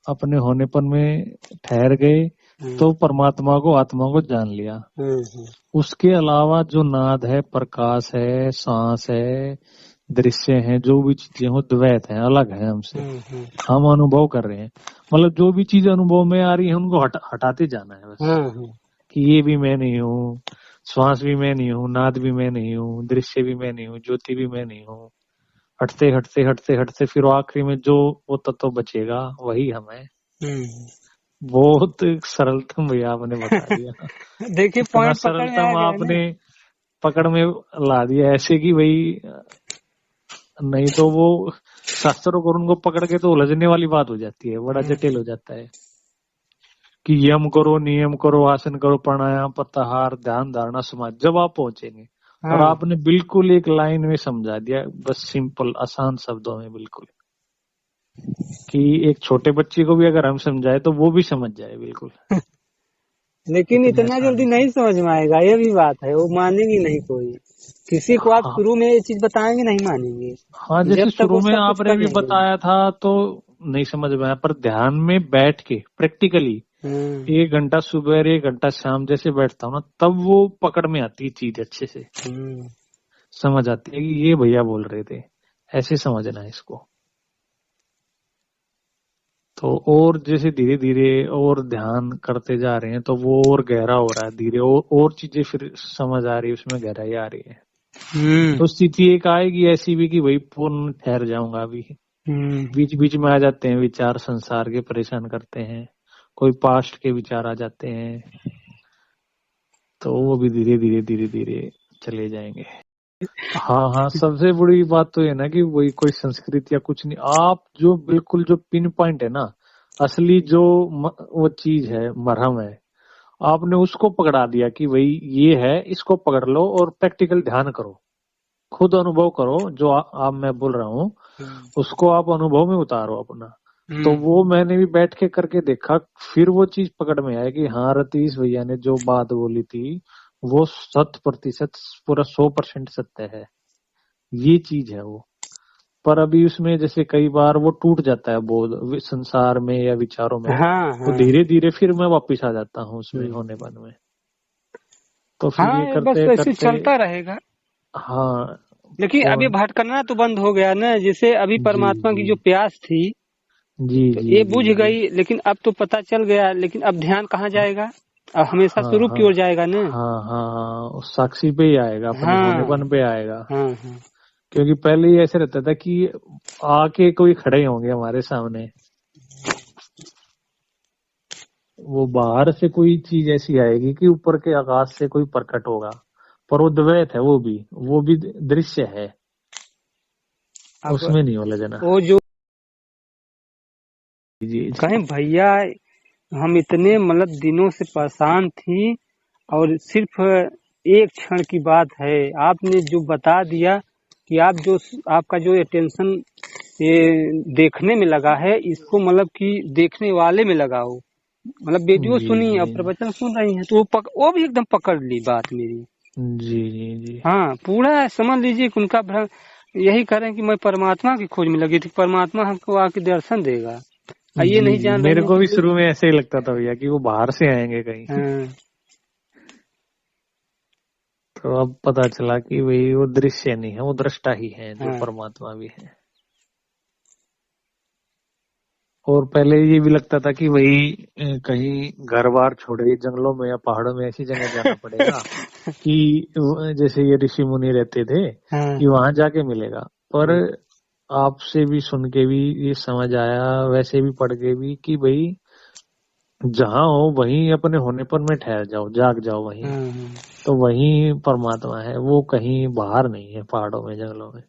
अपने होनेपन में ठहर गए, तो परमात्मा को, आत्मा को जान लिया। उसके अलावा जो नाद है, प्रकाश है, सांस है, दृश्य है, जो भी चीजें हो द्वैत है, अलग है हमसे। हम अनुभव कर रहे हैं, मतलब जो भी चीज अनुभव में आ रही है उनको हटाते जाना है बस। कि ये भी मैं नहीं हूँ, श्वास भी मैं नहीं हूँ, नाद भी मैं नहीं हूँ, दृश्य भी मैं नहीं हूँ, ज्योति भी मैं नहीं हूँ। हटते हटते हटते हटते फिर आखिरी में जो वो तत्व बचेगा वही हम है। बहुत सरलतम भैया आपने बता दिया। देखिए इतना पॉइंट पकड़ में आ सरलतम गया आपने पकड़ में ला दिया, ऐसे कि भाई नहीं तो वो शास्त्रों को उनको पकड़ के तो उलझने वाली बात हो जाती है, बड़ा जटिल हो जाता है कि यम करो, नियम करो, आसन करो, प्राणायाम, प्रत्याहार, ध्यान, धारणा, समाधि, जब आप पहुंचेंगे। और आपने बिल्कुल एक लाइन में समझा दिया, बस सिंपल आसान शब्दों में, बिल्कुल कि एक छोटे बच्चे को भी अगर हम समझाए तो वो भी समझ जाए बिल्कुल। लेकिन इतना जल्दी नहीं समझ में आएगा, ये भी बात है, वो मानेगी नहीं कोई। किसी को आप शुरू में ये चीज बताएंगे नहीं मानेंगे। हाँ, जैसे शुरू में आपने भी बताया था तो नहीं समझ में आया, पर ध्यान में बैठ के प्रैक्टिकली 1 घंटा सुबह 1 घंटा शाम जैसे बैठता हूँ ना, तब वो पकड़ में आती है चीज, अच्छे से समझ आती है कि ये भैया बोल रहे थे, ऐसे समझना है इसको। तो और जैसे धीरे धीरे और ध्यान करते जा रहे हैं तो वो और गहरा हो रहा है धीरे, और चीजें फिर समझ आ रही है, उसमें गहराई आ रही है। तो स्थिति एक आएगी ऐसी भी कि भाई पूर्ण ठहर जाऊंगा अभी। बीच बीच में आ जाते हैं विचार, संसार के परेशान करते हैं, कोई पास्ट के विचार आ जाते हैं, तो वो भी धीरे धीरे धीरे धीरे चले जाएंगे। हाँ हाँ, सबसे बड़ी बात तो ये ना कि वही कोई संस्कृत या कुछ नहीं, आप जो बिल्कुल जो पिन पॉइंट है ना, असली जो वो चीज है, मरहम है, आपने उसको पकड़ा दिया कि भाई ये है, इसको पकड़ लो और प्रैक्टिकल ध्यान करो, खुद अनुभव करो। जो आप मैं बोल रहा हूँ उसको आप अनुभव में उतारो अपना। तो वो मैंने भी बैठ के करके देखा, फिर वो चीज पकड़ में आया कि हाँ, रतीश भैया ने जो बात बोली थी वो 100% पूरा 100% सत्य है, ये चीज है वो। पर अभी उसमें जैसे कई बार वो टूट जाता है बोध संसार में या विचारों में, तो धीरे धीरे फिर मैं वापिस आ जाता हूँ उसमें होने बन में। तो फिर ये करते बस करते चलता रहेगा। हाँ, लेकिन अभी भटकना तो बंद हो गया ना, जैसे अभी परमात्मा की जो प्यास थी जी तो जी ये बुझ गई, लेकिन अब तो पता चल गया, लेकिन अब ध्यान कहाँ जाएगा, अब हमेशा स्वरूप की ओर जाएगा ना। हाँ हाँ, साक्षी पे ही आएगा, अपने होनेपन पे आएगा। हाँ। क्योंकि पहले ही ऐसे रहता था कि आके कोई खड़े होंगे हमारे सामने, वो बाहर से कोई चीज ऐसी आएगी कि ऊपर के आकाश से कोई प्रकट होगा, पर वो द्वैत है, वो भी दृश्य है, उसमें नहीं उलझना। वो जो जी कहें भैया, हम इतने मतलब दिनों से परेशान थी, और सिर्फ एक क्षण की बात है, आपने जो बता दिया कि आपका जो अटेंशन ये देखने में लगा है, इसको मतलब कि देखने वाले में लगा हो, मतलब वीडियो सुनी और प्रवचन सुन रही हैं, तो वो भी एकदम पकड़ ली बात मेरी। जी जी जी, हाँ, पूरा समझ लीजिए कि उनका भ्रम यही करें कि मैं परमात्मा की खोज में लगी थी, परमात्मा हमको आके दर्शन देगा। ये नहीं जान रहे मेरे को भी शुरू में ऐसे ही लगता था भैया कि वो बाहर से आएंगे कहीं। तो अब पता चला कि वही वो दृश्य नहीं है, वो दृष्टा ही है, जो परमात्मा भी है। और पहले ये भी लगता था कि वही कहीं घर बार छोड़े जंगलों में या पहाड़ों में ऐसी जगह जाना पड़ेगा कि जैसे ये ऋषि मुनि रहते थे कि वहां जाके मिलेगा। पर आपसे भी सुन के भी ये समझ आया, वैसे भी पढ़ के भी, कि भाई जहाँ हो वहीं अपने होनेपन में ठहर जाओ, जाग जाओ वहीं, तो वहीं परमात्मा है, वो कहीं बाहर नहीं है पहाड़ों में जंगलों में।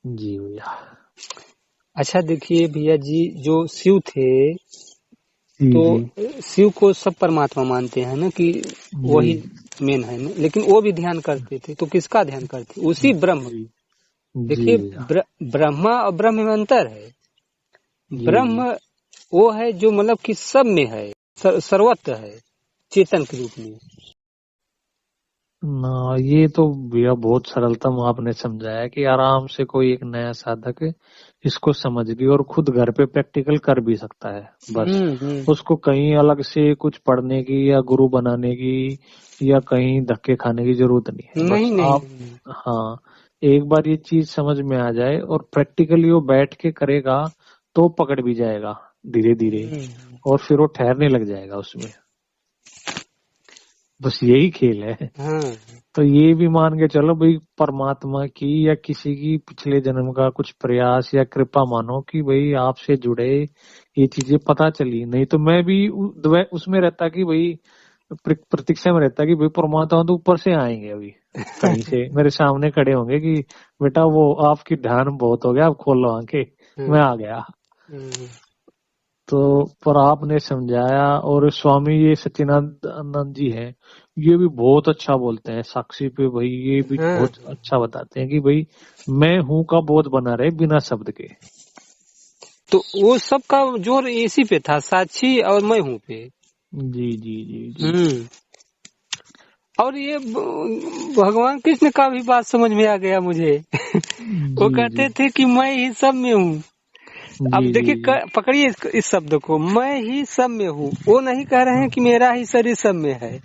जी भैया। अच्छा देखिए भैया जी, जो शिव थे जी तो जी शिव को सब परमात्मा मानते हैं ना, कि जी वही मेन है ना, लेकिन वो भी ध्यान करते थे, तो किसका ध्यान करते? उसी ब्रह्म। जी जी देखिए भैया ब्रह्मा और ब्रह्म में अंतर है। जी जी। ब्रह्म वो है जो मतलब कि सब में है, सर्वत्र है, चेतन के रूप में। ना ये तो भैया बहुत सरलतम आपने समझाया कि आराम से कोई एक नया साधक इसको समझ भी और खुद घर पे प्रैक्टिकल कर भी सकता है। बस हम्म। उसको कहीं अलग से कुछ पढ़ने की या गुरु बनाने की या कहीं धक्के खाने की जरूरत नहीं है। बस नहीं नहीं आप, नहीं। हाँ, एक बार ये चीज समझ में आ जाए और प्रैक्टिकली वो बैठ के करेगा तो पकड़ भी जाएगा धीरे धीरे, हम्म। और फिर वो ठहरने लग जाएगा उसमें। बस यही खेल है। हाँ तो ये भी मान के चलो भाई, परमात्मा की या किसी की पिछले जन्म का कुछ प्रयास या कृपा मानो कि भाई आपसे जुड़े ये चीजें पता चली। नहीं तो मैं भी उसमें रहता कि भाई प्रतीक्षा में रहता कि भाई परमात्मा तो ऊपर से आएंगे अभी कहीं से मेरे सामने खड़े होंगे कि बेटा वो आपकी ध्यान बहुत हो गया, आप खोलो आंखें, हाँ। मैं आ गया। हम्म। तो पर आपने समझाया, और स्वामी ये सच्चिदानंद जी हैं, ये भी बहुत अच्छा बोलते हैं साक्षी पे भाई, ये भी हाँ, बहुत अच्छा बताते हैं कि भाई मैं हूं का बोध बना रहे बिना शब्द के। तो वो सब का जोर इसी पे था, साक्षी और मैं हूँ पे। जी जी जी जी हम्म। और ये भगवान कृष्ण का भी बात समझ में आ गया मुझे। वो जी जी कहते थे कि मैं ही सब में हूँ। जी अब जी देखिए जी पकड़िए इस शब्द को, मैं ही सब में हूँ। वो नहीं कह रहे हैं कि मेरा ही शरीर सब में है।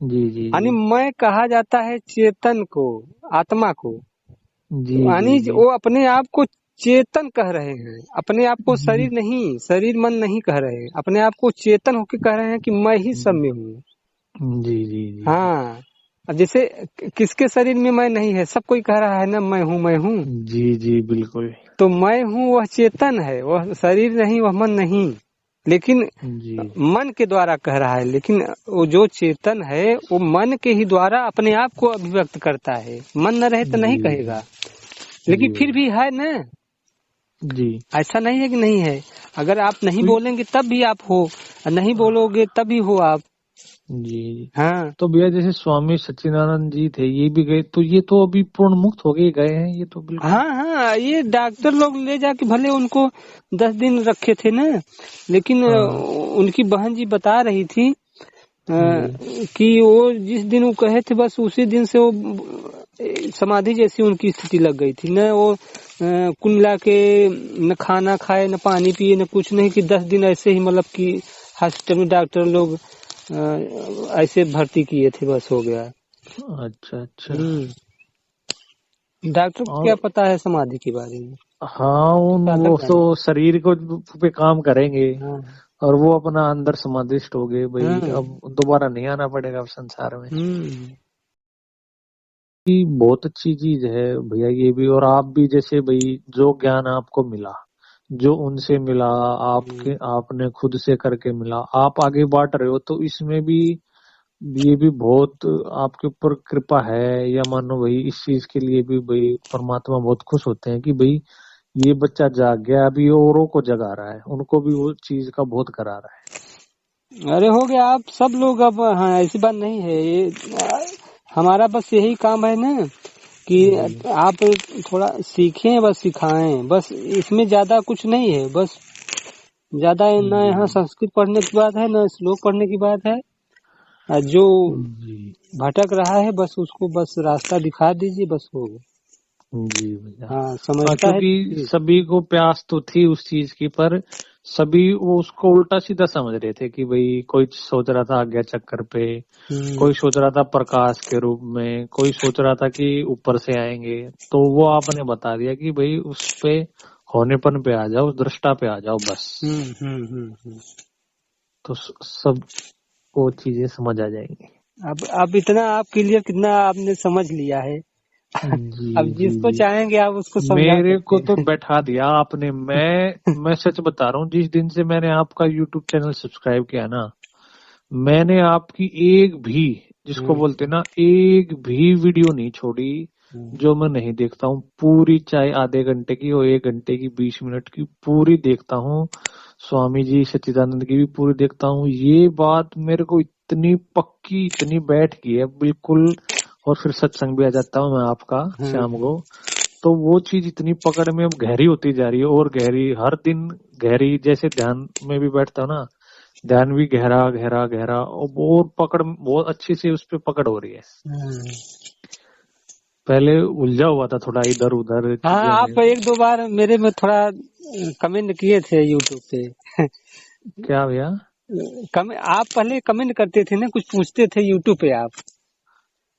जी जी यानी जी मैं कहा जाता है चेतन को, आत्मा को। जी जी यानी जी वो अपने आप को चेतन कह रहे हैं, अपने आप को जी शरीर नहीं, शरीर मन नहीं कह रहे हैं, अपने आप को चेतन होकर कह रहे हैं कि मैं ही सब में हूँ। जी जी जी जी हाँ। अब जैसे किसके शरीर में मैं नहीं है, सब कोई कह रहा है ना मैं हूँ मैं हूँ। जी जी बिल्कुल। तो मैं हूँ वह चेतन है, वह शरीर नहीं, वह मन नहीं। लेकिन जी मन के द्वारा कह रहा है, लेकिन वो जो चेतन है वो मन के ही द्वारा अपने आप को अभिव्यक्त करता है। मन न रहे तो नहीं जी कहेगा। जी लेकिन फिर भैया भी है ना, जी। ऐसा नहीं है कि नहीं है। अगर आप नहीं तो बोलेंगे तब भी आप हो, और नहीं बोलोगे तब भी हो आप। जी, हाँ तो भैया जैसे स्वामी सच्चिदानंद जी थे ये भी गए, तो ये तो अभी पूर्ण मुक्त हो गए गए हैं ये तो बिल्कुल। हाँ हाँ, ये डॉक्टर लोग ले जाके भले उनको 10 दिन रखे थे ना, लेकिन हाँ उनकी बहन जी बता रही थी जी कि वो जिस दिन वो कहे थे बस उसी दिन से वो समाधि जैसी उनकी स्थिति लग गई थी। न वो कुल मिला के न खाना खाए, न पानी पिए, न कुछ नहीं, कि 10 दिन ऐसे ही मतलब कि हॉस्पिटल में डॉक्टर लोग ऐसे भर्ती किए थे, बस हो गया। अच्छा अच्छा। डॉक्टर को क्या और पता है समाधि के बारे में, हाँ उन तो वो अलग तो जाने। शरीर को पे काम करेंगे, हाँ और वो अपना अंदर समाधिष्ट हो गए भाई, हाँ। अब दोबारा नहीं आना पड़ेगा अब संसार में। हम्म ये बहुत अच्छी चीज है भैया ये भी। और आप भी जैसे भाई जो ज्ञान आपको मिला, जो उनसे मिला, आपके आपने खुद से करके मिला, आप आगे बांट रहे हो, तो इसमें भी ये भी बहुत आपके ऊपर कृपा है। या मानो भाई इस चीज के लिए भी भाई परमात्मा बहुत खुश होते हैं कि भाई ये बच्चा जाग गया, अभी औरों को जगा रहा है, उनको भी वो चीज का बहुत करा रहा है। अरे हो गया, आप सब लोग अब, हाँ ऐसी बात नहीं है ये। हमारा बस यही काम है ना कि जी आप थोड़ा सीखें, बस सिखाएं, बस इसमें ज्यादा कुछ नहीं है। बस ज्यादा ना जी यहाँ संस्कृत पढ़ने की बात है, ना श्लोक पढ़ने की बात है। जो जी भटक रहा है बस उसको बस रास्ता दिखा दीजिए, बस हो गया। जी भैया। हाँ हाँ समझता है क्योंकि तो ठीक। सभी को प्यास तो थी उस चीज की, पर सभी वो उसको उल्टा सीधा समझ रहे थे कि भाई कोई सोच रहा था आज्ञा चक्कर पे, हम्म। कोई सोच रहा था प्रकाश के रूप में, कोई सोच रहा था कि ऊपर से आएंगे। तो वो आपने बता दिया कि भाई उस पे होनेपन पे आ जाओ, उस दृष्टा पे आ जाओ बस। हम्म। तो सब वो चीजें समझ आ जाएंगी। अब इतना आप क्लियर कितना आपने समझ लिया है। जी अब जी जिसको जी। चाहेंगे आप उसको समझा मेरे सकते को तो हैं। बैठा दिया आपने। मैं सच बता रहा हूँ, जिस दिन से मैंने आपका यूट्यूब चैनल सब्सक्राइब किया ना, मैंने आपकी एक भी, जिसको हम्म बोलते ना, एक भी वीडियो नहीं छोड़ी। जो मैं नहीं देखता हूँ पूरी, चाहे आधे घंटे की हो, 1 घंटे की, 20 मिनट की, पूरी देखता हूँ। स्वामी जी सच्चिदानंद की भी पूरी देखता हूँ। ये बात मेरे को इतनी पक्की, इतनी बैठ गई है बिल्कुल। और फिर सत्संग भी आ जाता हूँ मैं आपका शाम को, तो वो चीज इतनी पकड़ में अब गहरी होती जा रही है, और गहरी हर दिन गहरी। जैसे ध्यान में भी बैठता हूँ ना, ध्यान भी गहरा गहरा गहरा, और पकड़ बहुत अच्छी से उस पर पकड़ हो रही है। पहले उलझा हुआ था थोड़ा इधर उधर हाँ, चीजों में। आप 1-2 बार मेरे में थोड़ा कमेंट किए थे यूट्यूब पे। क्या भैया? आप पहले कमेंट करते थे ना, कुछ पूछते थे यूट्यूब पे आप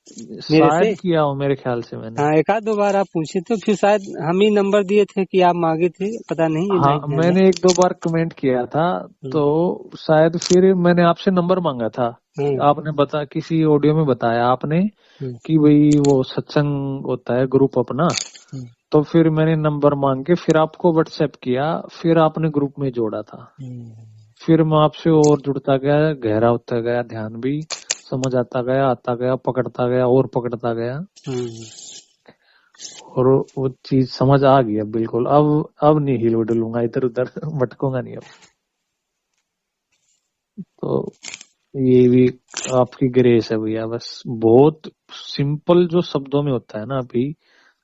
मेरे से। शायद किया हो मेरे ख्याल से मैंने। हाँ, 1-2 बार आप पूछे थे, फिर शायद हम ही नंबर दिए थे कि आप मांगे थे, पता नहीं, ये हाँ, नहीं ध्यान है। मैंने 1-2 बार कमेंट किया था, हम्म, तो शायद फिर मैंने आपसे नंबर मांगा था। हम्म, आपने किसी ऑडियो में बताया आपने हम्म, कि भाई वो सत्संग होता है ग्रुप अपना। हम्म, तो फिर मैंने नंबर मांग के फिर आपको व्हाट्सएप किया, फिर आपने ग्रुप में जोड़ा था। फिर मैं आपसे और जुड़ता गया, गहरा होता गया, ध्यान भी समझ आता गया, पकड़ता गया और पकड़ता गया। हम्म। और वो चीज समझ आ गई अब बिल्कुल। अब नहीं हिल डुलूंगा इधर उधर भटकूंगा नहीं अब। तो ये भी आपकी ग्रेस है भैया। बस बहुत सिंपल जो शब्दों में होता है ना अभी,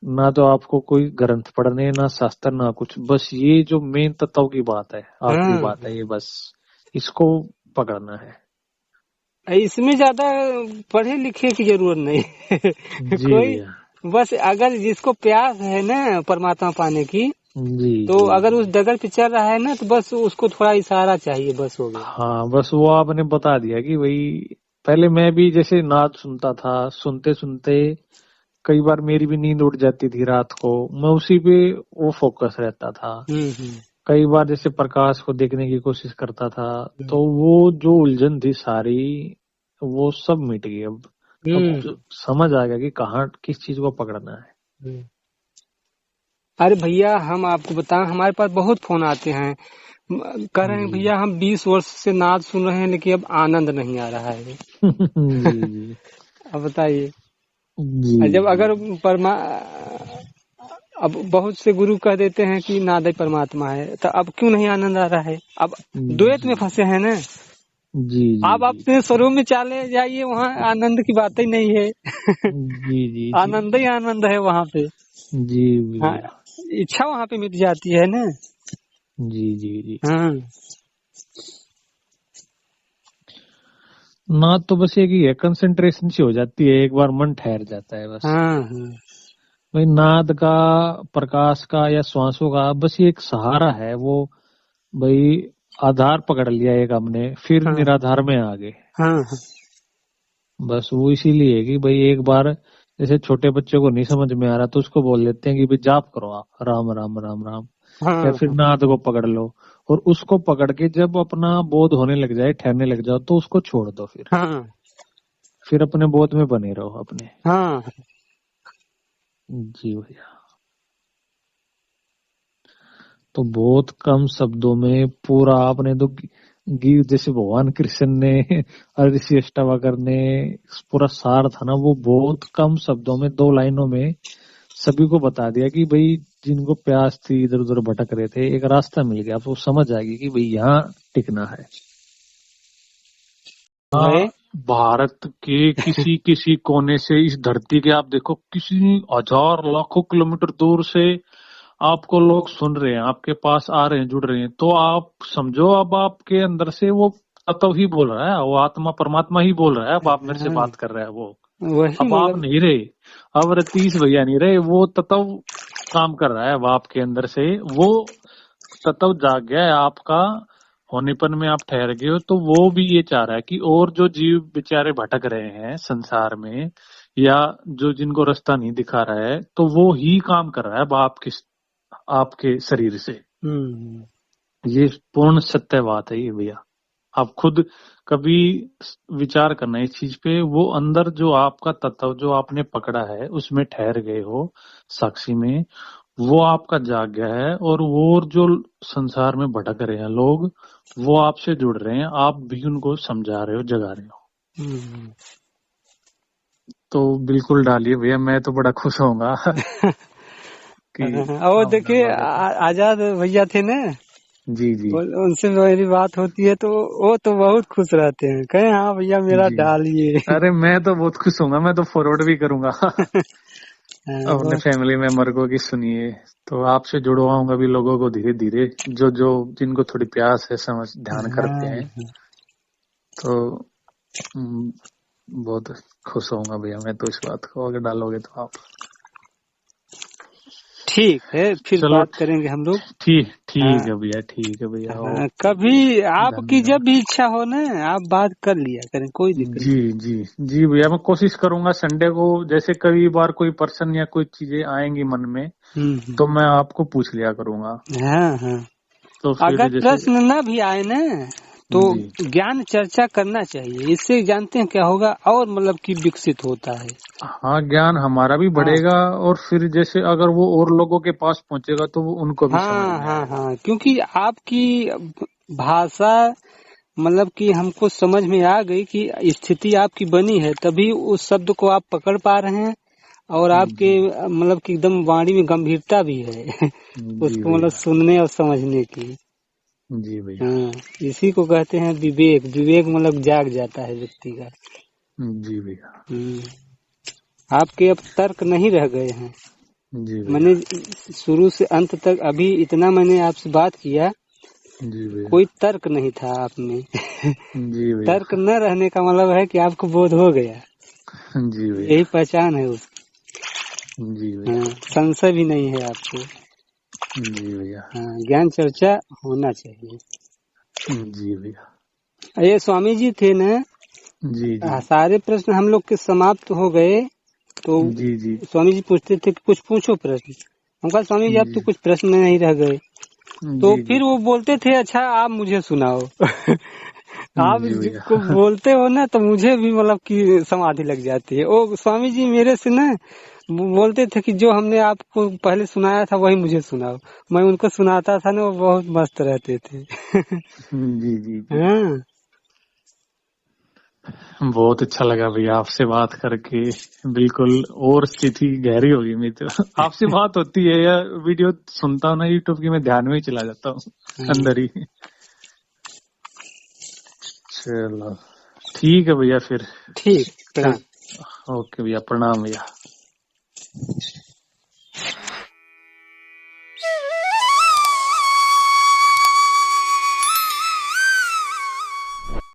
ना तो आपको कोई ग्रंथ पढ़ने, ना शास्त्र, ना कुछ, बस ये जो मेन तत्व की बात है, आखिरी हाँ, बात है ये, बस इसको पकड़ना है। इसमें ज्यादा पढ़े लिखे की जरूरत नहीं। जी कोई भैया। बस अगर जिसको प्यास है ना परमात्मा पाने की, जी तो जी अगर जी। उस डगर पे चल रहा है ना, तो बस उसको थोड़ा इशारा चाहिए, बस हो गया। हाँ, बस वो आपने बता दिया कि भाई, पहले मैं भी जैसे नाद सुनता था, सुनते सुनते कई बार मेरी भी नींद उड़ जाती थी रात को, मैं उसी पे वो फोकस रहता था। हम्म, कई बार जैसे प्रकाश को देखने की कोशिश करता था, हम्म, तो वो जो उलझन थी सारी, वो सब मिट गई अब हम्म, समझ आ गया कि कहाँ किस चीज को पकड़ना है। हम्म। अरे भैया, हम आपको बताएं, हमारे पास बहुत फोन आते हैं, कह रहे हैं जी। भैया हम 20 वर्ष से नाद सुन रहे हैं, लेकिन अब आनंद नहीं आ रहा है। जी जी अब बताइए। जी जब जी। अगर परमा अब बहुत से गुरु कह देते हैं कि नाद ही परमात्मा है, तो अब क्यों नहीं आनंद आ रहा है? अब द्वैत जी में फंसे हैं ना। जी जी आप जी अपने स्वरूप में चले जाइए, वहाँ आनंद की बात ही नहीं है। जी जी जी आनंद ही आनंद है वहाँ पे। जी हाँ, भैया। इच्छा वहाँ पे मिट जाती है ना। जी जी जी। हाँ, ना तो बस ये कि कंसंट्रेशन सी हो जाती है, एक बार मन ठहर जाता है बस। हाँ, हाँ, भाई नाद का, प्रकाश का या श्वासों का बस ये एक सहारा है वो। भाई आधार पकड़ लिया एक हमने, फिर हाँ, निराधार में आ गए। हाँ, बस वो इसीलिए है कि भाई एक बार, जैसे छोटे बच्चे को नहीं समझ में आ रहा तो उसको बोल देते हैं कि भाई जाप करो आप, राम राम राम राम, या हाँ, फिर हाँ, नाद को पकड़ लो। और उसको पकड़ के जब अपना बोध होने लग जाए, ठहरने लग जाओ, तो उसको छोड़ दो। हाँ, फिर अपने बोध में बने रहो अपने। हाँ, जी भैया। तो बहुत कम शब्दों में पूरा आपने तो गीत, जैसे भगवान कृष्ण ने ऋषि अष्टावक्र ने पूरा सार था ना, वो बहुत कम शब्दों में 2 लाइनों में सभी को बता दिया कि भाई जिनको प्यास थी, इधर उधर भटक रहे थे, एक रास्ता मिल गया, आपको समझ आ गई कि भाई यहाँ टिकना है। हाँ, भाई, भारत के किसी किसी कोने से, इस धरती के आप देखो, किसी हजार लाखों किलोमीटर दूर से आपको लोग सुन रहे हैं, आपके पास आ रहे हैं, जुड़ रहे हैं, तो आप समझो अब आपके अंदर से वो तत्व ही बोल रहा है, वो आत्मा परमात्मा ही बोल रहा है। अब आप मेरे से हाँ, बात कर रहे हैं वो, वही अब आप मतलब। नहीं रहे, अब रतीश भैया नहीं रहे, वो तत्व काम कर रहा है अब आपके अंदर से। वो तत्व जाग गया है आपका, होनेपन में आप ठहर गए हो, तो वो भी ये चाह रहा है कि और जो जीव बेचारे भटक रहे हैं संसार में, या जो जिनको रास्ता नहीं दिखा रहा है, तो वो ही काम कर रहा है अब आपके शरीर से। हम्म, ये पूर्ण सत्य बात है ये भैया। आप खुद कभी विचार करना इस चीज पे, वो अंदर जो आपका तत्व जो आपने पकड़ा है, उसमें ठहर गए हो साक्षी में, वो आपका जाग गया है। और जो संसार में भटक रहे हैं लोग, वो आपसे जुड़ रहे हैं, आप भी उनको समझा रहे हो, जगा रहे हो। हम्म। तो बिल्कुल डालिए भैया, मैं तो बड़ा खुश होऊंगा कि और हम देखिए डालोगे तो। आजाद भैया थे ना, जी जी उनसे मेरी बात होती है तो वो तो बहुत खुश रहते हैं, कहे हाँ भैया मेरा जी। डालिए। अरे मैं तो बहुत खुश होऊंगा, मैं तो फॉरवर्ड भी करूंगा अपने वो फैमिली मेंबर को कि सुनिए। तो आपसे जुड़वाऊंगा भी लोगों को धीरे धीरे, जो जो जिनको थोड़ी प्यास है, समझ ध्यान करते हाँ, हैं। तो हम्म, बहुत खुश होऊंगा भैया मैं तो इस बात को, अगर डालोगे तो आप। ठीक है फिर चलो बात करेंगे हम लोग। ठीक हाँ, ठीक है भैया, ठीक है भैया, हाँ, ओके भैया, कभी आपकी जब धन्यवाद। भी इच्छा हो ना आप बात कर लिया करें, कोई दिक्कत जी नहीं। जी जी भैया, मैं कोशिश करूंगा संडे को, जैसे कई बार कोई पर्सन या कोई चीजें आएंगी मन में, हम्म। तो मैं आपको पूछ लिया करूंगा। हाँ हाँ, तो अगर फिर जैसे, प्रश्न न भी आए ना तो जी ज्ञान चर्चा करना चाहिए, इससे जानते हैं क्या होगा और मतलब कि विकसित होता है। हाँ, ज्ञान हमारा भी हाँ बढ़ेगा, और फिर जैसे अगर वो और लोगों के पास पहुंचेगा तो वो उनको भी समझ हाँ में हाँ आएगा। हाँ, क्योंकि आपकी भाषा मतलब कि हमको समझ में आ गई कि स्थिति आपकी बनी है, तभी उस शब्द को आप पकड़ पा रहे हैं। और आपके जी मतलब कि एकदम वाणी में गंभीरता भी है जी उसको मतलब भैया, सुनने और समझने की। जी भैया, हाँ, इसी को कहते हैं विवेक। विवेक मतलब जाग जाता है व्यक्ति का। जी भैया, हम्म, आपके अब तर्क नहीं रह गए हैं। जी मैंने भैया, शुरू से अंत तक अभी इतना मैंने आपसे बात किया, जी भैया, कोई तर्क नहीं था आप में जी तर्क भैया, न रहने का मतलब है कि आपको बोध हो गया, जी भैया, यही पहचान है उसकी। जी हाँ, भैया, संशय भी नहीं है आपको। जी भैया, हाँ, ज्ञान चर्चा होना चाहिए। जी भैया, ये स्वामी जी थे ना, जी जी सारे प्रश्न हम लोग के समाप्त हो गए तो जी जी स्वामी जी पूछते थे कि कुछ पूछो प्रश्न। हम कहा स्वामी जी अब तो जी कुछ प्रश्न नहीं रह गए। तो जी जी फिर वो बोलते थे अच्छा आप मुझे सुनाओ आप जी जिसको भैया, बोलते हो ना तो मुझे भी मतलब कि समाधि लग जाती है। ओ स्वामी जी मेरे से ना बोलते थे कि जो हमने आपको पहले सुनाया था वही मुझे सुनाओ। मैं उनको सुनाता था ना, वो बहुत मस्त रहते थे जी जी जी। हाँ बहुत अच्छा लगा भैया आपसे बात करके, बिल्कुल। और स्थिति गहरी होगी मेरी तो आपसे बात होती है या वीडियो सुनता हूँ ना यूट्यूब की, मैं ध्यान में ही चला जाता हूँ हाँ, अंदर ही। चलो ठीक है भैया फिर। ठीक, फिर प्रणाम। ओके भैया, प्रणाम भैया।